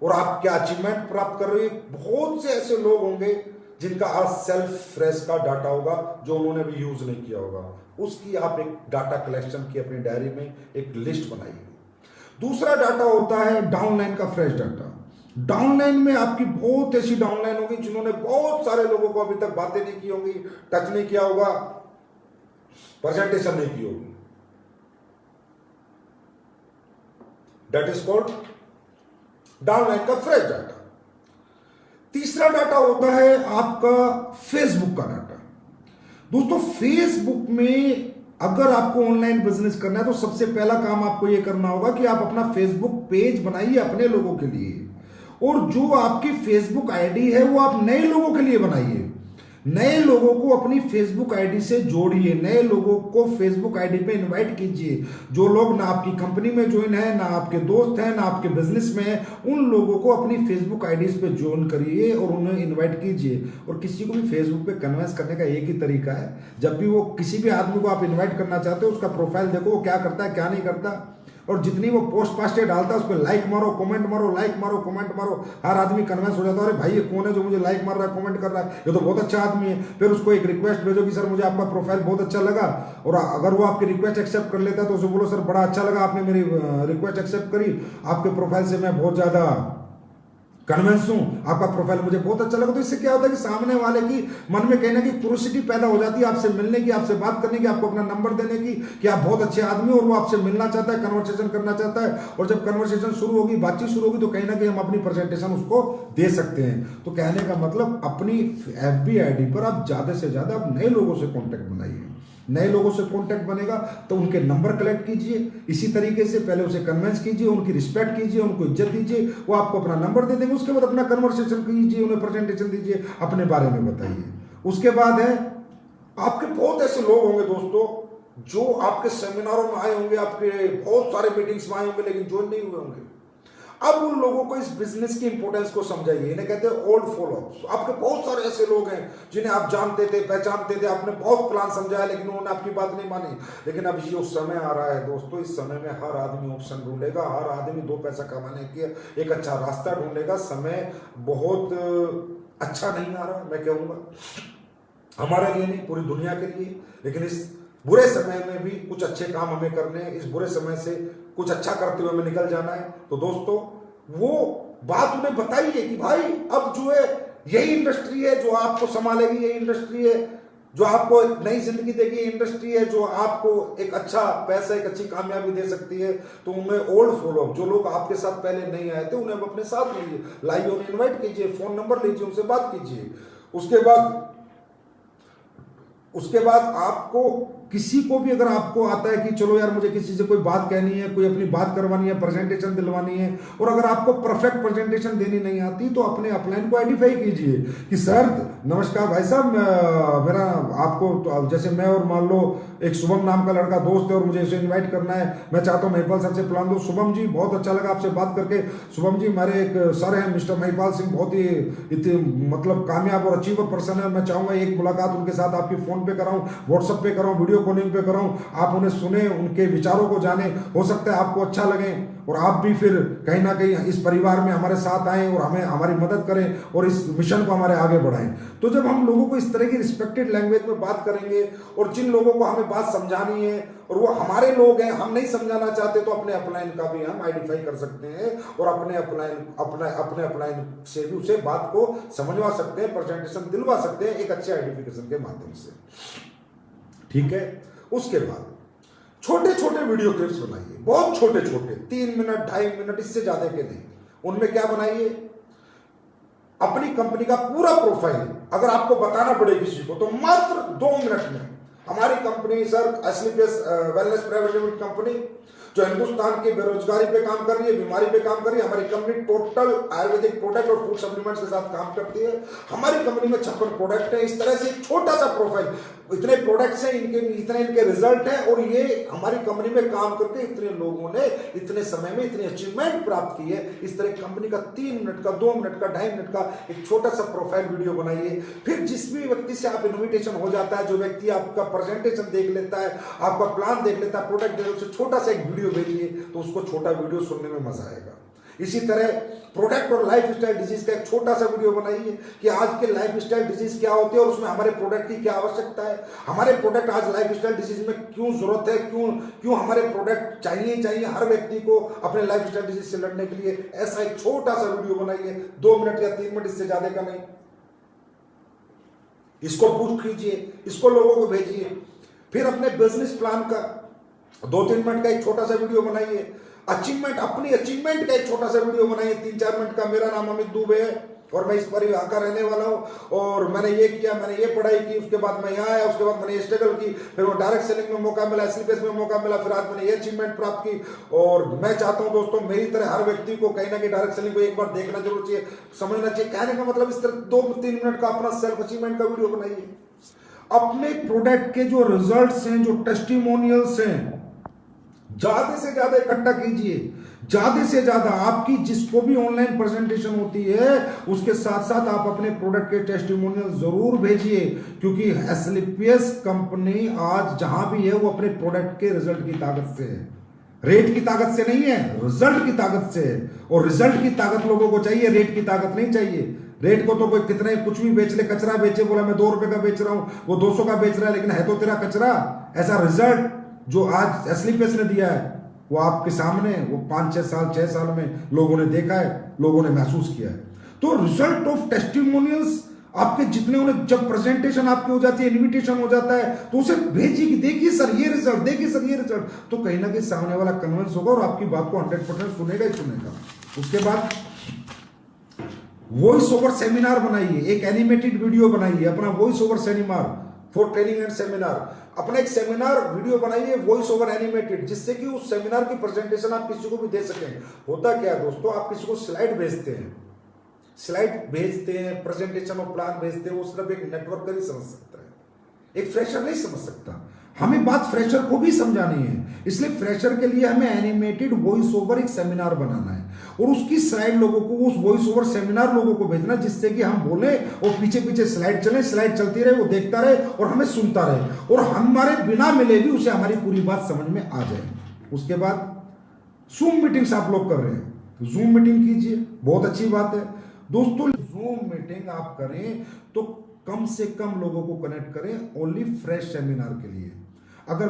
और आप क्या अचीवमेंट प्राप्त कर रहे हो। बहुत से ऐसे लोग होंगे जिनका आज सेल्फ फ्रेश का डाटा होगा, जो उन्होंने भी यूज नहीं किया होगा। उसकी आप एक डाटा कलेक्शन की अपनी डायरी में एक लिस्ट बनाइए। दूसरा डाटा होता है डाउनलाइन का फ्रेश डाटा। डाउनलाइन में आपकी बहुत ऐसी डाउनलाइन होगी जिन्होंने बहुत सारे लोगों को अभी तक बातें नहीं की होंगी, टच नहीं किया होगा, प्रेजेंटेशन नहीं की होगी। दैट इज कॉल्ड डाउनलाइन का फ्रेश डाटा। तीसरा डाटा होता है आपका फेसबुक का डाटा। दोस्तों, फेसबुक में अगर आपको ऑनलाइन बिजनेस करना है तो सबसे पहला काम आपको यह करना होगा कि आप अपना फेसबुक पेज बनाइए अपने लोगों के लिए, और जो आपकी फेसबुक आईडी है वो आप नए लोगों के लिए बनाइए। नए लोगों को अपनी फेसबुक आईडी से जोड़िए, नए लोगों को फेसबुक आईडी पे इनवाइट कीजिए। जो लोग ना आपकी कंपनी में ज्वाइन है, ना आपके दोस्त हैं, ना आपके बिजनेस में है, उन लोगों को अपनी फेसबुक आईडीज पे ज्वाइन करिए और उन्हें इनवाइट कीजिए। और किसी को भी फेसबुक पे कन्विंस करने का एक ही तरीका है, जब भी वो किसी भी आदमी को आप इन्वाइट करना चाहते हो उसका प्रोफाइल देखो, वो क्या करता है क्या नहीं करता, और जितनी वो पोस्ट पास्टेड डालता है उस पर लाइक मारो, कमेंट मारो, लाइक मारो, कमेंट मारो। हर आदमी कन्विंस हो जाता है, अरे भाई ये कौन है जो मुझे लाइक मार रहा है, कमेंट कर रहा है, ये तो बहुत अच्छा आदमी है। फिर उसको एक रिक्वेस्ट भेजो कि सर मुझे आपका प्रोफाइल बहुत अच्छा लगा, और अगर वो आपकी रिक्वेस्ट एक्सेप्ट कर लेता है तो उसे बोलो सर बड़ा अच्छा लगा, आपने मेरी रिक्वेस्ट एक्सेप्ट करी, आपके प्रोफाइल से मैं बहुत ज्यादा कन्वेंस हूं, आपका प्रोफाइल मुझे बहुत अच्छा लगा। तो इससे क्या होता है कि सामने वाले की मन में कहीं ना कहीं क्यूरियोसिटी पैदा हो जाती है आपसे मिलने की, आपसे बात करने की, आपको अपना नंबर देने की, कि आप बहुत अच्छे आदमी हो और वो आपसे मिलना चाहता है, कन्वर्सेशन करना चाहता है। और जब कन्वर्सेशन शुरू होगी, बातचीत शुरू होगी, तो कहीं ना कहीं हम अपनी प्रेजेंटेशन उसको दे सकते हैं। तो कहने का मतलब अपनी FB ID पर आप ज्यादा से ज्यादा आप नए लोगों से कॉन्टेक्ट बनाइए। नए लोगों से कांटेक्ट बनेगा तो उनके नंबर कलेक्ट कीजिए। इसी तरीके से पहले उसे कन्विंस कीजिए, उनकी रिस्पेक्ट कीजिए, उनको इज्जत दीजिए, वो आपको अपना नंबर दे देंगे। उसके बाद अपना कन्वर्सेशन कीजिए, उन्हें प्रेजेंटेशन दीजिए, अपने बारे में बताइए। उसके बाद है, आपके बहुत ऐसे लोग होंगे दोस्तों जो आपके सेमिनारों में आए होंगे, आपके बहुत सारे मीटिंग्स में आए होंगे, लेकिन ज्वाइन नहीं हुए होंगे। अब उन लोगों को इस बिजनेस की इंपॉर्टेंस को समझाइए। इन्हें कहते हैं ओल्ड फॉलोअर्स। आपके बहुत सारे ऐसे लोग हैं जिन्हें आप जानते थे, पहचानते थे, आपने बहुत प्लान समझाया, लेकिन उन्होंने आपकी बात नहीं मानी। लेकिन अब ये उस समय आ रहा है दोस्तों, इस समय में हर आदमी ऑप्शन ढूंढेगा, हर आदमी 2 पैसा कमाने के एक अच्छा रास्ता ढूंढेगा। समय बहुत अच्छा नहीं आ रहा, मैं कहूँगा हमारे लिए नहीं, पूरी दुनिया के लिए। लेकिन इस बुरे समय में भी कुछ अच्छे काम हमें करने हैं, इस बुरे समय से कुछ अच्छा करते हुए हमें निकल जाना है। तो दोस्तों वो बात उन्हें बताइए कि भाई अब जो है यही इंडस्ट्री है जो आपको संभालेगी, यही इंडस्ट्री है जो आपको एक नई जिंदगी देगी, इंडस्ट्री है जो आपको एक अच्छा पैसा, एक अच्छी कामयाबी दे सकती है। तो उन्हें ओल्ड फॉलो, जो लोग आपके साथ पहले नहीं आए थे, उन्हें अपने साथ लीजिए, लाइए, उन्हें इन्वाइट कीजिए, फोन नंबर लीजिए, उनसे बात कीजिए। उसके बाद आपको किसी को भी अगर आपको आता है कि चलो यार मुझे किसी से कोई बात कहनी है, कोई अपनी बात करवानी है, प्रेजेंटेशन दिलवानी है, और अगर आपको परफेक्ट प्रेजेंटेशन देनी नहीं आती तो अपने अपलाइन को आइडेंटिफाई कीजिए कि सर नमस्कार भाई साहब, मेरा आपको तो जैसे मैं और मान लो एक शुभम नाम का लड़का दोस्त है और मुझे इसे इन्वाइट करना है, मैं चाहता हूँ महिपाल सर से प्लान दो। शुभम जी बहुत अच्छा लगा आपसे बात करके। शुभम जी हमारे एक सर हैं मिस्टर महिपाल सिंह, बहुत ही मतलब कामयाब और अचीवर पर्सन है। मैं चाहूंगा एक मुलाकात उनके साथ आपकी फोन पे कराऊं, व्हाट्सएप पे कराऊं, वीडियो कॉलिंग पे कराऊं, आप उन्हें सुने, उनके विचारों को जाने, हो सकता है आपको अच्छा लगे और आप भी फिर कहीं ना कहीं इस परिवार में हमारे साथ आएं और हमें हमारी मदद करें और इस मिशन को हमारे आगे बढ़ाएं। तो जब हम लोगों को इस तरह की रिस्पेक्टेड लैंग्वेज में बात करेंगे और जिन लोगों को हमें बात समझानी है और वो हमारे लोग हैं, हम नहीं समझाना चाहते, तो अपने अपलाइन का भी हम आइडेंटिफाई कर सकते हैं और अपने अपलाइन से भी उसे बात को समझवा सकते हैं, प्रेजेंटेशन दिलवा सकते हैं एक अच्छे आइडेंटिफिकेशन के माध्यम से। ठीक है। उसके बाद छोटे छोटे वीडियो क्लिप्स बनाइए, बहुत छोटे छोटे, 3 मिनट 2.5 मिनट, इससे ज्यादा के नहीं। उनमें क्या बनाइए, अपनी कंपनी का पूरा प्रोफाइल अगर आपको बताना पड़े किसी को तो मात्र 2 मिनट में। हमारी company sir SLPS wellness private limited company जो हिंदुस्तान की बेरोजगारी पे काम कर रही है, बीमारी पे काम कर रही है। हमारी कंपनी टोटल आयुर्वेदिक प्रोडक्ट और फूड सप्लीमेंट्स के साथ काम करती है। हमारी कंपनी में 56 प्रोडक्ट है। इस तरह से एक छोटा सा प्रोफाइल, इतने प्रोडक्ट्स हैं, इनके रिजल्ट हैं और ये हमारी कंपनी में काम करके इतने लोगों ने इतने समय में इतनी अचीवमेंट प्राप्त की है। इस तरह कंपनी का 3 मिनट का, 2 मिनट का, 2.5 मिनट का एक छोटा सा प्रोफाइल वीडियो बनाइए। फिर जिस भी व्यक्ति से आप इन्विटेशन हो जाता है, जो व्यक्ति आपका प्रेजेंटेशन देख लेता है, आपका प्लान देख लेता है, प्रोडक्ट देख लेता है, छोटा सा एक वीडियो भेजिए तो उसको छोटा वीडियो सुनने में मजा आएगा। इसी तरह प्रोडक्ट और लाइफ स्टाइल डिजीज का एक छोटा सा वीडियो बनाइए कि आज के लाइफ स्टाइल डिजीज क्या होती है और उसमें हमारे प्रोडक्ट की क्या आवश्यकता है, हमारे प्रोडक्ट आज लाइफ स्टाइल डिजीज में क्यों जरूरत है, क्यों हमारे प्रोडक्ट चाहिए हर व्यक्ति को अपने लाइफ स्टाइल डिजीज से लड़ने के लिए। ऐसा एक छोटा सा वीडियो बनाइए, 2 मिनट या 3 मिनट, इससे ज्यादा का नहीं। इसको पुश कीजिए, इसको लोगों को भेजिए। फिर अपने बिजनेस प्लान का 2-3 मिनट का एक छोटा सा वीडियो बनाइए। अपनी अचीवमेंट का एक छोटा सा वीडियो बनाइए 3-4 मिनट का। मेरा नाम अमित दुबे है और मैं इस परिवार का रहने वाला हूं और मैंने ये किया, मैंने ये पढ़ाई की, उसके बाद मैं यहाँ आया, उसके बाद मैंने ये स्ट्रगल की, फिर वो डायरेक्ट सेलिंग में मौका मिला, एसलीपीएस में मौका मिला, फिर आज मैंने ये अचीवमेंट प्राप्त की। और मैं चाहता हूं दोस्तों मेरी तरह हर व्यक्ति को कहीं ना कहीं डायरेक्ट सेलिंग को एक बार देखना जरूर चाहिए, समझना चाहिए। कहने का मतलब इस तरह 2-3 मिनट का अपना सेल्फ अचीवमेंट का वीडियो बनाइए। अपने प्रोडक्ट के जो रिजल्ट्स हैं, जो टेस्टिमोनियल्स हैं, ज्यादा से ज्यादा इकट्ठा कीजिए। ज्यादा से ज्यादा आपकी जिसको भी ऑनलाइन प्रेजेंटेशन होती है उसके साथ साथ आप अपने प्रोडक्ट के टेस्टिमोनियल जरूर भेजिए, क्योंकि एसलीपीएस कंपनी आज जहां भी है वो अपने प्रोडक्ट के रिजल्ट की ताकत से है, रेट की ताकत से नहीं है, रिजल्ट की ताकत से है। और रिजल्ट की ताकत लोगों को चाहिए, रेट की ताकत नहीं चाहिए। रेट को तो कोई कितने कुछ भी बेच ले, कचरा बेचे, बोला मैं 2 रुपए का बेच रहा हूं, वो 200 का बेच रहा है, लेकिन है तो तेरा कचरा। ऐसा रिजल्ट जो आज एसलीपीएस ने दिया है वो आपके सामने, वो 5-6 साल 6 साल में लोगों ने देखा है, लोगों ने महसूस किया है। तो रिजल्ट ऑफ टेस्टिमोनियल्स आपके जितने उन्हें, जब प्रेजेंटेशन आपकी हो जाती है, इनविटेशन हो जाता है, तो उसे भेजिए कि देखिए सर ये रिजल्ट, देखिए सर ये रिजल्ट, तो कहीं ना कहीं सामने वाला कन्विंस होगा और आपकी बात को 100% सुनेगा ही सुनेगा। उसके बाद वॉइस ओवर सेमिनार बनाइए, एक एनिमेटेड वीडियो बनाइए, अपना voice over seminar for training and seminar, अपना एक सेमिनार वीडियो बनाइए वॉइस ओवर एनिमेटेड, जिससे कि उस सेमिनार की प्रेजेंटेशन आप किसी को भी दे सकें। होता क्या है दोस्तों, आप किसी को स्लाइड भेजते हैं, प्रेजेंटेशन और प्लान भेजते हैं, वो सिर्फ एक नेटवर्कर ही समझ सकता है, एक फ्रेशर नहीं समझ सकता। हमें बात फ्रेशर को भी समझानी है, इसलिए फ्रेशर के लिए हमें एनिमेटेड वॉइस ओवर एक सेमिनार बनाना है और उसकी स्लाइड लोगों को, उस वॉइस ओवर सेमिनार लोगों को भेजना, जिससे कि हम बोले और पीछे पीछे स्लाइड चले, स्लाइड चलती रहे, वो देखता रहे और हमें सुनता रहे और हमारे बिना मिले भी उसे हमारी पूरी बात समझ में आ जाए। उसके बाद जूम मीटिंग्स आप लोग कर रहे हैं, जूम मीटिंग कीजिए, बहुत अच्छी बात है दोस्तों। जूम मीटिंग आप करें तो कम से कम लोगों को कनेक्ट करें, ओनली फ्रेश सेमिनार के लिए। अगर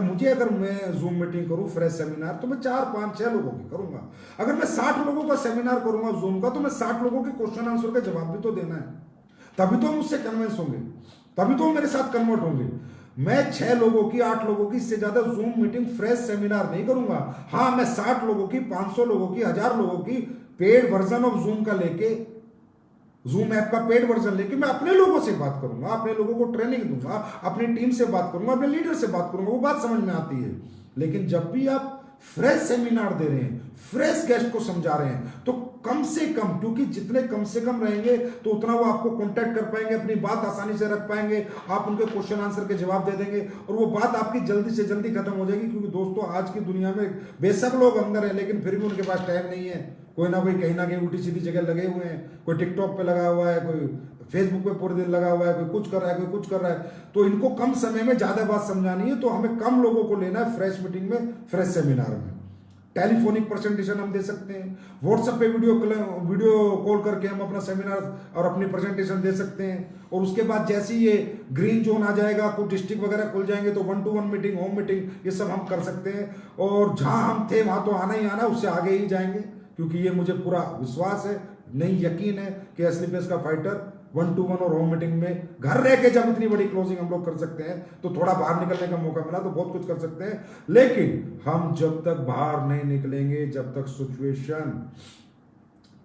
मैं जूम मीटिंग करूं फ्रेश सेमिनार, तो मैं 4, 5, 6 लोगों की करूंगा। अगर मैं 60 लोगों का सेमिनार करूंगा जूम का, तो मैं 60 लोगों के क्वेश्चन आंसर का जवाब भी तो देना है, तभी तो मुझसे कन्विंस होंगे, तभी तो मेरे साथ कन्वर्ट होंगे। मैं 6 लोगों की, 8 लोगों की, इससे ज्यादा जूम मीटिंग फ्रेश सेमिनार नहीं करूंगा। हाँ, मैं 60 लोगों की, 500 लोगों की, 1000 लोगों की पेड वर्जन ऑफ जूम का लेके, जूम ऐप का पेड वर्जन लेके मैं अपने लोगों से बात करूंगा, अपने लोगों को ट्रेनिंग दूंगा, अपनी टीम से बात करूंगा, अपने लीडर से बात करूंगा, वो बात समझ में आती है। लेकिन जब भी आप फ्रेश सेमिनार दे रहे हैं, फ्रेश गेस्ट को समझा रहे हैं, तो कम से कम, क्योंकि जितने कम से कम रहेंगे तो उतना वो आपको कांटेक्ट कर पाएंगे, अपनी बात आसानी से रख पाएंगे, आप उनके क्वेश्चन आंसर के जवाब दे देंगे और वो बात आपकी जल्दी से जल्दी खत्म हो जाएगी। क्योंकि दोस्तों आज की दुनिया में बेशक लोग अंदर हैं, लेकिन फिर भी उनके पास टाइम नहीं है, कोई ना कोई कहीं ना कहीं उल्टी सीधी जगह लगे हुए हैं, कोई टिकटॉक पे लगा हुआ है, कोई फेसबुक पे पूरे दिन लगा हुआ है, कोई कुछ कर रहा है, कोई कुछ कर रहा है। तो इनको कम समय में ज्यादा बात समझानी है, तो हमें कम लोगों को लेना है फ्रेश मीटिंग में, फ्रेश सेमिनार में। टेलीफोनिक प्रेजेंटेशन हम दे सकते हैं, व्हाट्सएप पे वीडियो कॉल करके हम अपना सेमिनार और अपनी प्रेजेंटेशन दे सकते हैं। और उसके बाद जैसे ही ये ग्रीन जोन आ जाएगा, कुछ डिस्ट्रिक्ट वगैरह खुल जाएंगे, तो 1-to-1 मीटिंग, होम मीटिंग, ये सब हम कर सकते हैं। और जहां हम थे वहां तो आना ही आना, उससे आगे ही जाएंगे, क्योंकि ये मुझे पूरा विश्वास है, नहीं यकीन है कि असली पेस का फाइटर 1-to-1 और होम मीटिंग में घर रह के जब इतनी बड़ी क्लोजिंग हम लोग कर सकते हैं, तो थोड़ा बाहर निकलने का मौका मिला तो बहुत कुछ कर सकते हैं। लेकिन हम जब तक बाहर नहीं निकलेंगे, जब तक सिचुएशन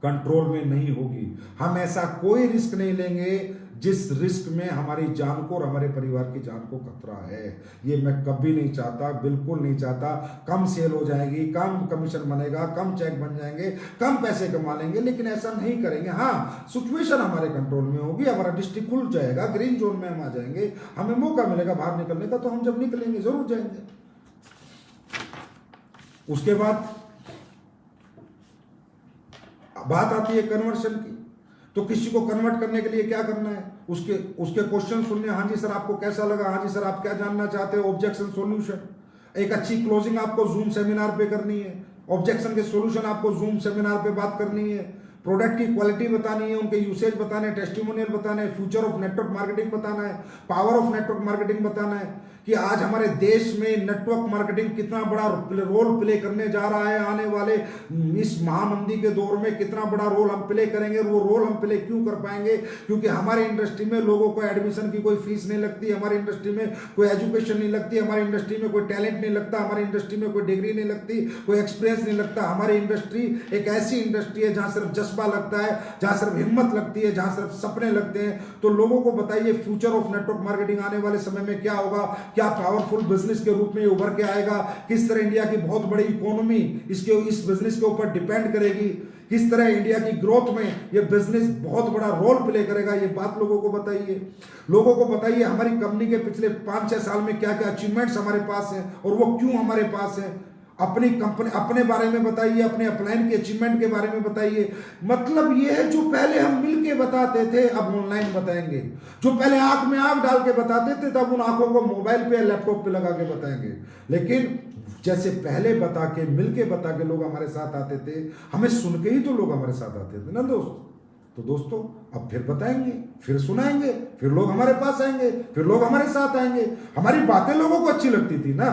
कंट्रोल में नहीं होगी, हम ऐसा कोई रिस्क नहीं लेंगे जिस रिस्क में हमारी जान को और हमारे परिवार की जान को खतरा है। ये मैं कभी नहीं चाहता, बिल्कुल नहीं चाहता। कम सेल हो जाएगी, कम कमीशन बनेगा, कम चेक बन जाएंगे, कम पैसे कमा लेंगे, लेकिन ऐसा नहीं करेंगे। हाँ, सिचुएशन हमारे कंट्रोल में होगी, हमारा डिस्ट्रिक्ट खुल जाएगा, ग्रीन जोन में हम आ जाएंगे, हमें मौका मिलेगा बाहर निकलने का, तो हम जब निकलेंगे जरूर जाएंगे। उसके बाद बात आती है कन्वर्शन की। तो किसी को कन्वर्ट करने के लिए क्या करना है, उसके क्वेश्चन सुनने, हाँ जी सर आपको कैसा लगा, हाँ जी सर आप क्या जानना चाहते हो, ऑब्जेक्शन सॉल्यूशन। एक अच्छी क्लोजिंग आपको जूम सेमिनार पे करनी है, ऑब्जेक्शन के सॉल्यूशन आपको जूम सेमिनार पे बात करनी है, प्रोडक्ट की क्वालिटी बतानी है, उनके यूसेज बताने, टेस्टिमोनियल बताना है, फ्यूचर ऑफ नेटवर्क मार्केटिंग बताना है, पावर ऑफ नेटवर्क मार्केटिंग बताना है कि आज हमारे देश में नेटवर्क मार्केटिंग कितना बड़ा रोल प्ले करने जा रहा है, आने वाले इस महामंदी के दौर में कितना बड़ा रोल हम प्ले करेंगे। और वो रोल हम प्ले क्यों कर पाएंगे, क्योंकि हमारी इंडस्ट्री में लोगों को एडमिशन की कोई फीस नहीं लगती, हमारी इंडस्ट्री में कोई एजुकेशन नहीं लगती, हमारी इंडस्ट्री में कोई टैलेंट नहीं लगता, हमारी इंडस्ट्री में कोई डिग्री नहीं लगती, कोई एक्सपीरियंस नहीं लगता। हमारी इंडस्ट्री एक ऐसी इंडस्ट्री है जहां सिर्फ जज्बा लगता है, जहां सिर्फ हिम्मत लगती है, जहां सिर्फ सपने लगते हैं। तो लोगों को बताइए फ्यूचर ऑफ नेटवर्क मार्केटिंग आने वाले समय में क्या होगा, क्या पावरफुल बिजनेस के रूप में उभर के आएगा, किस तरह इंडिया की बहुत बड़ी इकोनॉमी इस बिजनेस के ऊपर डिपेंड करेगी, किस तरह इंडिया की ग्रोथ में ये बिजनेस बहुत बड़ा रोल प्ले करेगा। ये बात लोगों को बताइए, लोगों को बताइए हमारी कंपनी के पिछले 5-6 साल में क्या क्या अचीवमेंट्स हमारे पास हैं और वो क्यों हमारे पास हैं। अपनी कंपनी, अपने बारे में बताइए, अपने अपलाइन के अचीवमेंट के बारे में बताइए। मतलब ये है जो पहले हम मिल के बताते थे अब ऑनलाइन बताएंगे, जो पहले आंख में आंख डाल के बताते थे तब उन आंखों को मोबाइल पे लैपटॉप पे लगा के बताएंगे। लेकिन जैसे पहले बता के, मिल के बता के लोग हमारे साथ आते थे, हमें सुन के ही तो लोग हमारे साथ आते थे ना दोस्त। तो दोस्तों अब फिर बताएंगे, फिर सुनाएंगे, फिर लोग हमारे पास आएंगे, फिर लोग हमारे साथ आएंगे। हमारी बातें लोगों को अच्छी लगती थी ना,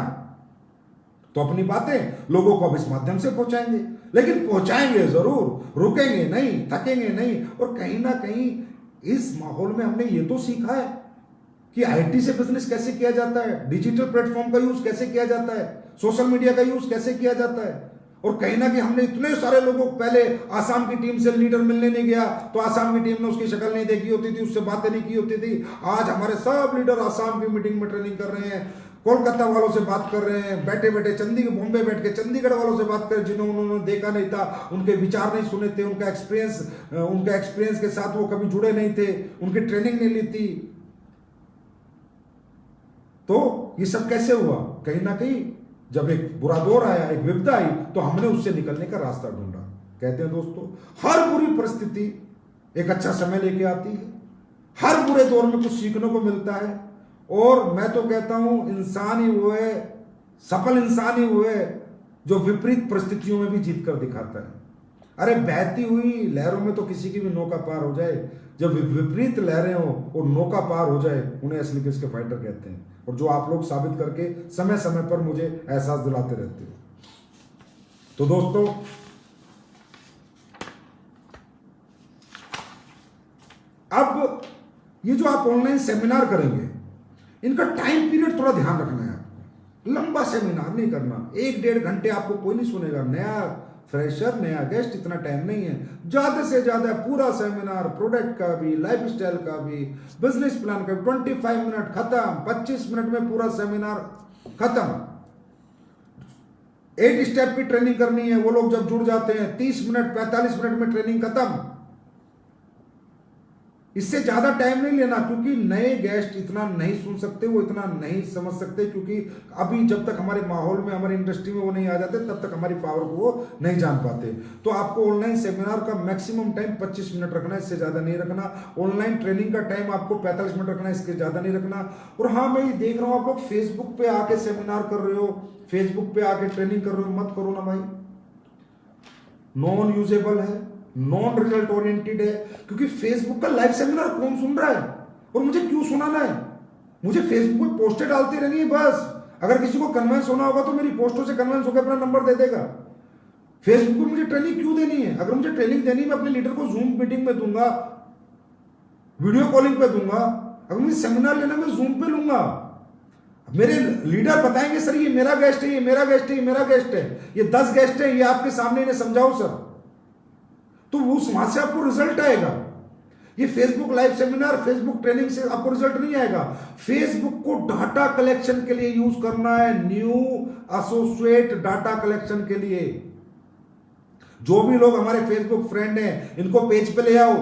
तो अपनी बातें लोगों को अब इस माध्यम से पहुंचाएंगे, लेकिन पहुंचाएंगे जरूर, रुकेंगे नहीं, थकेंगे नहीं। और कहीं ना कहीं इस माहौल में हमने ये तो सीखा है कि आईटी से बिजनेस कैसे किया जाता है, डिजिटल प्लेटफॉर्म का यूज कैसे किया जाता है, सोशल मीडिया का यूज कैसे किया जाता है। और कहीं ना कहीं हमने इतने सारे लोगों को, पहले आसाम की टीम से लीडर मिलने नहीं गया तो आसाम की टीम ने उसकी शक्ल नहीं देखी होती थी, उससे बातें नहीं की होती थी। आज हमारे सब लीडर आसाम की मीटिंग में ट्रेनिंग कर रहे हैं, कोलकाता वालों से बात कर रहे हैं, बैठे बैठे चंडीगढ़ बॉम्बे बैठ के चंडीगढ़ वालों से बात कर, जिन्होंने उन्होंने देखा नहीं था, उनके विचार नहीं सुने थे, उनका एक्सपीरियंस के साथ वो कभी जुड़े नहीं थे, उनकी ट्रेनिंग नहीं ली थी। तो ये सब कैसे हुआ? कहीं ना कहीं जब एक बुरा दौर आया, एक विपदा आई, तो हमने उससे निकलने का रास्ता ढूंढा। कहते हैं दोस्तों, हर बुरी परिस्थिति एक अच्छा समय लेके आती है, हर बुरे दौर में कुछ सीखने को मिलता है। और मैं तो कहता हूं, इंसान ही वो है, सफल इंसान ही वो है जो विपरीत परिस्थितियों में भी जीत कर दिखाता है। अरे बहती हुई लहरों में तो किसी की भी नौका पार हो जाए, जब विपरीत लहरें हो और नौका पार हो जाए, उन्हें असली के फाइटर कहते हैं। और जो आप लोग साबित करके समय समय पर मुझे एहसास दिलाते रहते हो। तो दोस्तों, अब ये जो आप ऑनलाइन सेमिनार करेंगे, इनका टाइम पीरियड थोड़ा ध्यान रखना है आपको। लंबा सेमिनार नहीं करना, 1-1.5 घंटे आपको कोई नहीं सुनेगा। नया फ्रेशर, नया गेस्ट, इतना टाइम नहीं है। ज्यादा से ज्यादा पूरा सेमिनार, प्रोडक्ट का भी, लाइफस्टाइल का भी, बिजनेस प्लान का भी, 25 मिनट खत्म, 25 मिनट में पूरा सेमिनार खत्म। 8 स्टेप की ट्रेनिंग करनी है, वो लोग जब जुड़ जाते हैं 30 मिनट 45 मिनट में ट्रेनिंग खत्म। इससे ज्यादा टाइम नहीं लेना, क्योंकि नए गेस्ट इतना नहीं सुन सकते, वो इतना नहीं समझ सकते, क्योंकि अभी जब तक हमारे माहौल में, हमारी इंडस्ट्री में वो नहीं आ जाते, तब तक हमारी पावर को वो नहीं जान पाते। तो आपको ऑनलाइन सेमिनार का मैक्सिमम टाइम 25 मिनट रखना है, इससे ज्यादा नहीं रखना। ऑनलाइन ट्रेनिंग का टाइम आपको 45 मिनट रखना है, इसके ज्यादा नहीं रखना। और हाँ, मैं ये देख रहा हूं आप लोग फेसबुक पे आके सेमिनार कर रहे हो, फेसबुक पे आके ट्रेनिंग कर रहे हो, मत करो ना भाई। नॉन यूजेबल है, नॉन रिजल्ट ओरिएंटेड है, क्योंकि फेसबुक का लाइव सेमिनार कौन सुन रहा है और मुझे क्यों सुनाना है? मुझे फेसबुक पे पोस्टें डालती रहनी है बस। अगर किसी को कन्वेंस होना होगा तो मेरी पोस्टों से कन्वेंस होकर अपना नंबर दे देगा। फेसबुक पे मुझे ट्रेनिंग क्यों देनी है? अगर मुझे ट्रेनिंग देनी है, मैं अपने लीडर को जूम मीटिंग में दूंगा, वीडियो कॉलिंग पे दूंगा। अगर मुझे सेमिनार लेना, मैं जूम पे लूंगा। मेरे लीडर बताएंगे, सर ये मेरा गेस्ट है, ये मेरा गेस्ट है, ये मेरा गेस्ट है, ये 10 गेस्ट है, ये आपके सामने इन्हें समझाओ सर, तो उस वहां से आपको रिजल्ट आएगा। ये Facebook live seminar, Facebook training से आपको रिजल्ट नहीं आएगा। फेसबुक को डाटा कलेक्शन के लिए यूज करना है, न्यू एसोसिएट डाटा कलेक्शन के लिए। जो भी लोग हमारे फेसबुक फ्रेंड हैं, इनको पेज पे ले आओ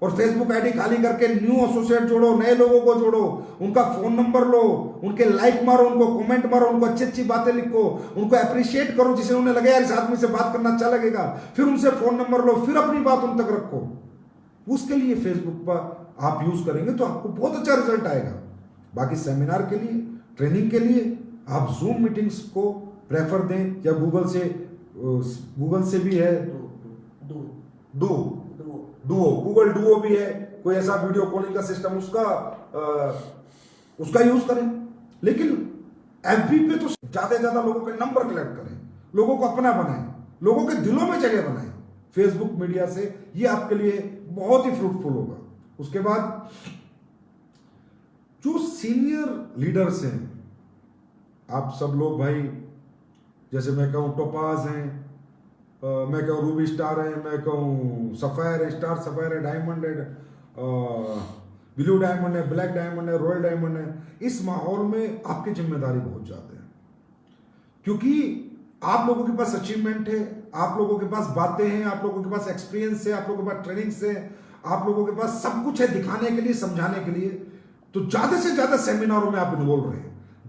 और फेसबुक आईडी खाली करके न्यू एसोसिएट जोड़ो, नए लोगों को जोड़ो, उनका फोन नंबर लो, उनके लाइक मारो, उनको कमेंट मारो, उनको अच्छी अच्छी बातें लिखो, उनको अप्रिशिएट करो, जिसे उन्हें लगे यार इस आदमी से बात करना अच्छा लगेगा। फिर उनसे फोन नंबर लो, फिर अपनी बात उन तक रखो। उसके लिए फेसबुक पर आप यूज करेंगे तो आपको बहुत अच्छा रिजल्ट आएगा। बाकी सेमिनार के लिए, ट्रेनिंग के लिए आप जूम मीटिंग्स को प्रेफर दें, या गूगल से भी है, डुओ, गूगल डुओ भी है, कोई ऐसा वीडियो कॉलिंग का सिस्टम, उसका यूज करें। लेकिन एफबी पे तो ज्यादा से ज्यादा लोगों के नंबर कलेक्ट करें, लोगों को अपना बनाएं, लोगों के दिलों में जगह बनाएं। फेसबुक मीडिया से ये आपके लिए बहुत ही फ्रूटफुल होगा। उसके बाद जो सीनियर लीडर्स हैं, आप सब लोग भाई, जैसे मैं कहूं टोपाज हैं, मैं कहूँ रूबी स्टार है, मैं कहूँ सफायर है, स्टार सफायर है, डायमंड है, ब्लू डायमंड है, ब्लैक डायमंड है, रॉयल डायमंड है। इस माहौल में आपकी जिम्मेदारी बहुत ज्यादा है, क्योंकि आप लोगों के पास अचीवमेंट है, आप लोगों के पास बातें हैं, आप लोगों के पास एक्सपीरियंस है, आप लोगों के पास ट्रेनिंग्स है, आप लोगों के पास सब कुछ है दिखाने के लिए, समझाने के लिए। तो ज्यादा से ज्यादा सेमिनारों में आप इन्वॉल्व रहे,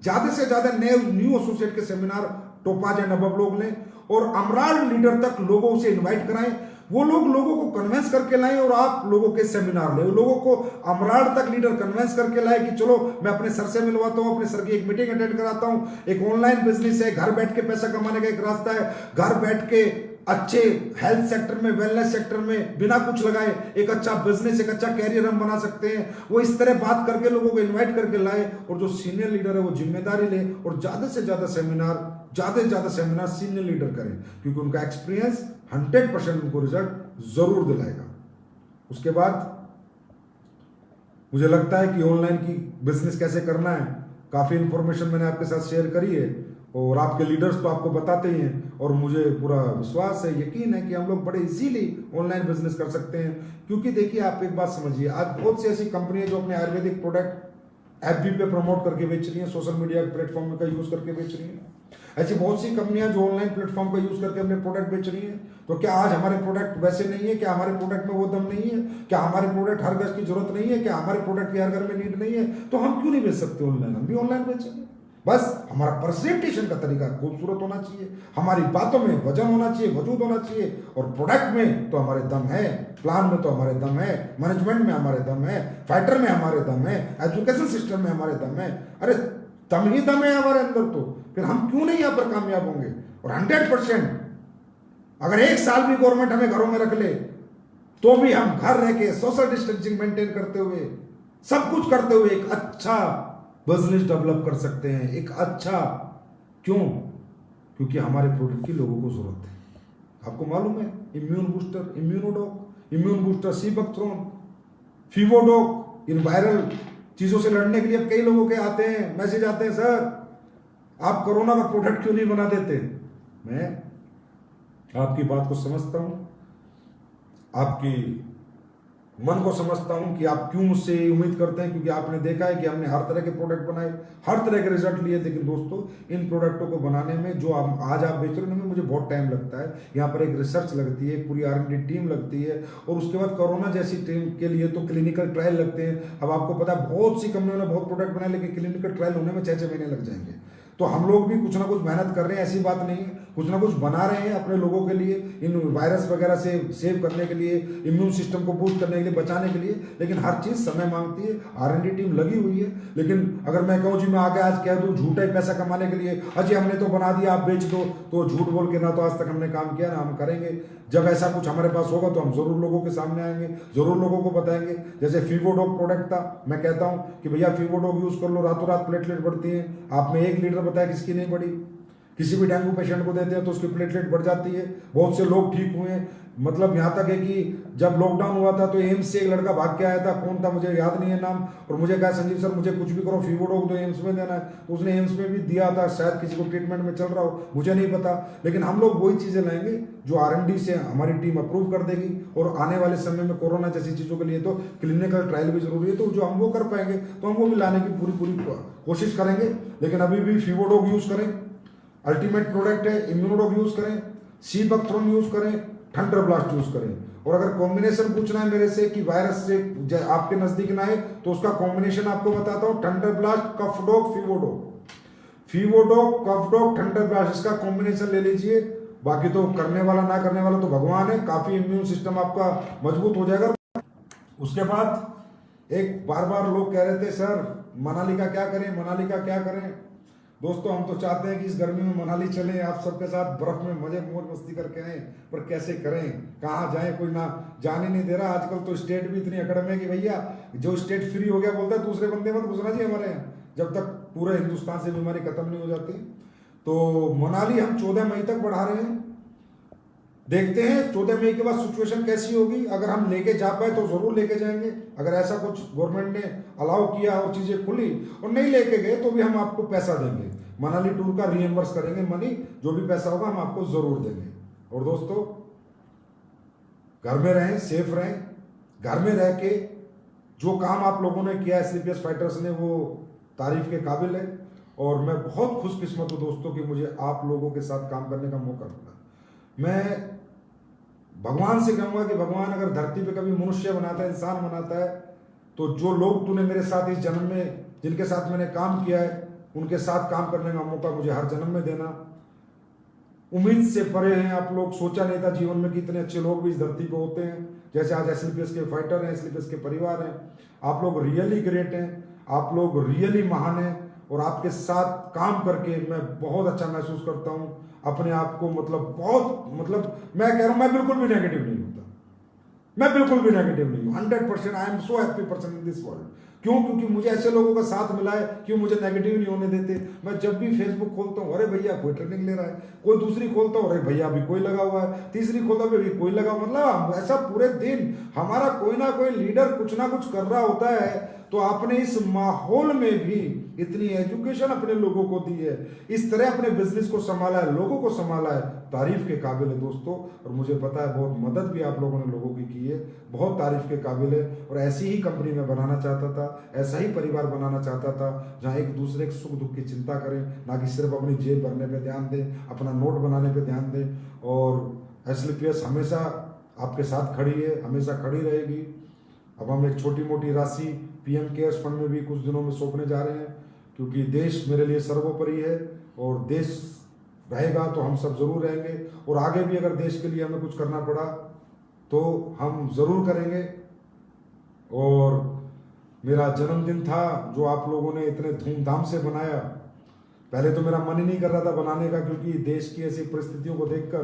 ज्यादा से ज्यादा न्यू एसोसिएट के सेमिनार टोपाज एंड अबव लोग लें, और अमराल लीडर तक लोगों से इनवाइट कराएं। वो लोग लोगों को कन्विंस करके लाएं और आप लोगों के सेमिनार लें। लोगों को अमराल तक लीडर कन्विंस करके लाए कि चलो मैं अपने सर से मिलवाता हूं, अपने सर की एक मीटिंग अटेंड कराता हूं। एक ऑनलाइन बिजनेस है, घर बैठ के पैसा कमाने का एक रास्ता है, घर बैठ के अच्छे हेल्थ सेक्टर में, वेलनेस सेक्टर में बिना कुछ लगाए एक अच्छा बिजनेस, एक अच्छा कैरियर हम बना सकते हैं। वो इस तरह बात करके लोगों को इन्वाइट करके लाए, और जो सीनियर लीडर है वो जिम्मेदारी ले और ज्यादा से ज्यादा सेमिनार ज़्यादा से ज़्यादा सेमिनार सीनियर लीडर करें, क्योंकि उनका एक्सपीरियंस 100% उनको रिजल्ट जरूर दिलाएगा। उसके बाद मुझे लगता है कि ऑनलाइन की बिजनेस कैसे करना है, काफ़ी इंफॉर्मेशन मैंने आपके साथ शेयर करी है और आपके लीडर्स तो आपको बताते ही हैं, और मुझे पूरा विश्वास है, यकीन है कि हम लोग बड़े इजीली ऑनलाइन बिजनेस कर सकते हैं। क्योंकि देखिए, आप एक बात समझिए, आज बहुत सी ऐसी कंपनी है जो अपने आयुर्वेदिक प्रोडक्ट एफबी पे प्रमोट करके बेच रही हैं, सोशल मीडिया प्लेटफॉर्म का यूज करके बेच रही हैं। ऐसी बहुत सी कंपनियां जो ऑनलाइन प्लेटफॉर्म का यूज करके अपने प्रोडक्ट बेच रही हैं। तो क्या आज हमारे प्रोडक्ट वैसे नहीं है? क्या हमारे प्रोडक्ट में वो दम नहीं है? क्या हमारे प्रोडक्ट हर गज की जरूरत नहीं है? क्या हमारे प्रोडक्ट की हर घर में नीड नहीं है? तो हम क्यों नहीं बेच सकते ऑनलाइन? हम भी ऑनलाइन बेचेंगे। बस हमारा प्रेजेंटेशन का तरीका खूबसूरत होना चाहिए, हमारी बातों में वजन होना चाहिए, वजूद होना चाहिए, और प्रोडक्ट में तो हमारे दम है, प्लान में तो हमारे दम है, मैनेजमेंट में हमारे दम है, फाइटर में हमारे दम है, एजुकेशन सिस्टम में हमारे दम है। अरे दम ही दम है हमारे अंदर, तो फिर हम क्यों नहीं यहाँ पर कामयाब होंगे? और 100% अगर 1 साल भी गवर्नमेंट हमें घरों में रख ले तो भी हम घर रह के सोशल डिस्टेंसिंग मेंटेन करते हुए, सब कुछ करते हुए एक अच्छा बिजनेस डेवलप कर सकते हैं। एक अच्छा, क्यों? क्योंकि हमारे प्रोडक्ट की लोगों को जरूरत है। आपको मालूम है, immune booster, Immunodoc, immune booster, sea buckthorn, Fevodoc, इन वायरल चीजों से लड़ने के लिए अब कई लोगों के आते हैं, मैसेज आते हैं, सर आप कोरोना का प्रोडक्ट क्यों नहीं बना देते? मैं आपकी बात को समझता हूं, आपकी मन को समझता हूं कि आप क्यों मुझसे उम्मीद करते हैं, क्योंकि आपने देखा है कि हमने हर तरह के प्रोडक्ट बनाए, हर तरह के रिजल्ट लिए। लेकिन दोस्तों, इन प्रोडक्टों को बनाने में जो आज आप बेच रहे हो, मुझे बहुत टाइम लगता है। यहाँ पर एक रिसर्च लगती है, पूरी R&D टीम लगती है, और उसके बाद कोरोना जैसी टीम के लिए तो क्लिनिकल ट्रायल लगते हैं। अब आपको पता है, बहुत सी कंपनियों ने बहुत प्रोडक्ट बनाए, लेकिन क्लिनिकल ट्रायल होने में 6-6 महीने लग जाएंगे। तो हम लोग भी कुछ ना कुछ मेहनत कर रहे हैं, ऐसी बात नहीं है, कुछ ना कुछ बना रहे हैं अपने लोगों के लिए, इन वायरस वगैरह से सेव करने के लिए, इम्यून सिस्टम को बूस्ट करने के लिए, बचाने के लिए। लेकिन हर चीज समय मांगती है, R&D टीम लगी हुई है। लेकिन अगर मैं कहूँ जी मैं आगे आज कह दूँ झूठा ही पैसा कमाने के लिए, अजय हमने तो बना दिया आप बेच दो, तो झूठ बोल के ना तो आज तक हमने काम किया, ना हम करेंगे। जब ऐसा कुछ हमारे पास होगा तो हम जरूर लोगों के सामने आएंगे, जरूर लोगों को बताएंगे। जैसे फीवोडॉक प्रोडक्ट था, मैं कहता हूं कि भैया फीवोडॉक यूज कर लो, रातों रात प्लेटलेट बढ़ती है। आपने 1 लीटर बताया, किसकी नहीं बढ़ी? किसी भी डेंगू पेशेंट को देते हैं तो उसकी प्लेटलेट बढ़ जाती है। बहुत से लोग ठीक हुए हैं, मतलब यहाँ तक है कि जब लॉकडाउन हुआ था तो एम्स से एक लड़का भाग के आया था, कौन था मुझे याद नहीं है नाम, और मुझे कहा संजीव सर मुझे कुछ भी करो, फीवोडॉक तो एम्स में देना है। तो उसने एम्स में भी दिया था, शायद किसी को ट्रीटमेंट में चल रहा हो, मुझे नहीं पता। लेकिन हम लोग वही चीजें लाएंगे जो R&D से हमारी टीम अप्रूव कर देगी, और आने वाले समय में कोरोना जैसी चीजों के लिए तो क्लिनिकल ट्रायल भी जरूरी है, तो जो हम वो कर पाएंगे तो हम वो भी लाने की पूरी कोशिश करेंगे। लेकिन अभी भी फीवोडॉक यूज करें, अल्टीमेट प्रोडक्ट है। इम्यूनोडॉक यूज करें, सीबकथ्रोन यूज करें, थंडर ब्लास्ट यूज करें। और अगर कॉम्बिनेशन पूछना है मेरे से कि वायरस से आपके नजदीक ना आए, तो उसका कॉम्बिनेशन आपको बताता हूं, थंडर ब्लास्ट, कफडॉक, फीवोडॉक, फीवोडॉक, कफडॉक, थंडर ब्लास्ट, इसका कॉम्बिनेशन ले लीजिए। बाकी तो करने वाला ना करने वाला तो भगवान है, काफी इम्यून सिस्टम आपका मजबूत हो जाएगा। उसके बाद एक बार लोग कह रहे थे सर मनाली का क्या करें, मनाली का क्या करें। दोस्तों, हम तो चाहते हैं कि इस गर्मी में मनाली चलें, आप सबके साथ बर्फ में मजे मौज मस्ती करके आए, पर कैसे करें, कहाँ जाएं, कोई ना जाने नहीं दे रहा। आजकल तो स्टेट भी इतनी अकड़ में कि भैया जो स्टेट फ्री हो गया बोलता है दूसरे बंदे मत घुसना चाहिए हमारे यहाँ, जब तक पूरे हिंदुस्तान से बीमारी खत्म नहीं हो जाती। तो मनाली हम 14 मई तक बढ़ा रहे हैं, देखते हैं 14 मई के बाद सिचुएशन कैसी होगी। अगर हम लेके जा पाए तो जरूर लेके जाएंगे। अगर ऐसा कुछ गवर्नमेंट ने अलाउ किया और चीजें खुली और नहीं लेके गए तो भी हम आपको पैसा देंगे, मनाली टूर का रीइंबर्स करेंगे, मनी जो भी पैसा होगा हम आपको जरूर देंगे। और दोस्तों, घर में रहें, सेफ रहें, घर में रह के जो काम आप लोगों ने किया SLPS फाइटर्स ने, वो तारीफ के काबिल है। और मैं बहुत खुशकिस्मत हूं दोस्तों कि मुझे आप लोगों के साथ काम करने का मौका मिला। मैं भगवान से कहूंगा कि भगवान अगर धरती पे कभी मनुष्य बनाता है, इंसान बनाता है, तो जो लोग तूने मेरे साथ इस जन्म में जिनके साथ मैंने काम किया है, उनके साथ काम करने का मौका मुझे हर जन्म में देना। उम्मीद से परे हैं आप लोग, सोचा नहीं था जीवन में कि इतने अच्छे लोग भी इस धरती पे होते हैं। जैसे आज SLPS के फाइटर हैं, SLPS के परिवार हैं, आप लोग रियली ग्रेट हैं, आप लोग रियली महान हैं। और आपके साथ काम करके मैं बहुत अच्छा महसूस करता हूं अपने आप को, मतलब बहुत, मतलब मैं कह रहा हूं मैं बिल्कुल भी नेगेटिव नहीं होता, मैं बिल्कुल भी नेगेटिव नहीं हूँ। 100% I am so happy person in this world. क्यों? क्योंकि मुझे ऐसे लोगों का साथ मिला है, क्यों मुझे नेगेटिव नहीं होने देते। मैं जब भी फेसबुक खोलता हूँ, अरे भैया कोई ट्रेनिंग ले रहा है, कोई दूसरी खोलता हूँ, अरे भैया अभी कोई लगा हुआ है, तीसरी खोलता हूँ, अभी कोई लगा, मतलब ऐसा पूरे दिन हमारा कोई ना कोई लीडर कुछ ना कुछ कर रहा होता है। तो आपने इस माहौल में भी इतनी एजुकेशन अपने लोगों को दी है, इस तरह अपने बिजनेस को संभाला है, लोगों को संभाला है, तारीफ के काबिल है दोस्तों। और मुझे पता है बहुत मदद भी आप लोगों ने लोगों की है, बहुत तारीफ के काबिल है। और ऐसी ही कंपनी में बनाना चाहता था, ऐसा ही परिवार बनाना चाहता था जहां एक दूसरे के सुख दुख की चिंता करें, ना कि सिर्फ अपनी जेब भरने पे ध्यान दें, अपना नोट बनाने पे ध्यान दें। और एसएलपीएस हमेशा आपके साथ खड़ी है, हमेशा खड़ी रहेगी। अब हम एक छोटी मोटी राशि पीएम केयर्स फंड में भी कुछ दिनों में सौंपने जा रहे हैं, क्योंकि देश मेरे लिए सर्वोपरि है और देश रहेगा तो हम सब जरूर रहेंगे। और आगे भी अगर देश के लिए हमें कुछ करना पड़ा तो हम जरूर करेंगे। और मेरा जन्मदिन था जो आप लोगों ने इतने धूमधाम से बनाया। पहले तो मेरा मन ही नहीं कर रहा था बनाने का, क्योंकि देश की ऐसी परिस्थितियों को देखकर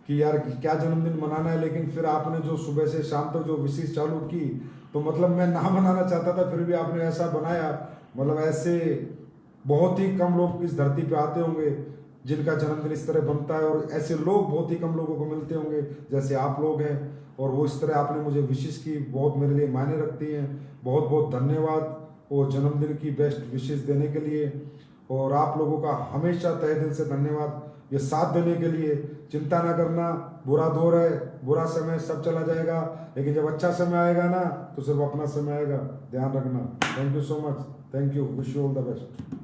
कि यार क्या जन्मदिन मनाना है। लेकिन फिर आपने जो सुबह से शाम तक जो विशेष चालू की, तो मतलब मैं ना बनाना चाहता था, फिर भी आपने ऐसा बनाया। मतलब ऐसे बहुत ही कम लोग इस धरती पे आते होंगे जिनका जन्मदिन इस तरह बनता है, और ऐसे लोग बहुत ही कम लोगों को मिलते होंगे जैसे आप लोग हैं। और वो इस तरह आपने मुझे विशेष की, बहुत मेरे लिए मायने रखती हैं। बहुत बहुत धन्यवाद वो जन्मदिन की बेस्ट विशेष देने के लिए। और आप लोगों का हमेशा तहे दिल से धन्यवाद ये साथ देने के लिए। चिंता ना करना, बुरा दौर है, बुरा समय सब चला जाएगा, लेकिन जब अच्छा समय आएगा ना तो सिर्फ अपना समय आएगा, ध्यान रखना। Thank you so much, thank you, wish you all the best.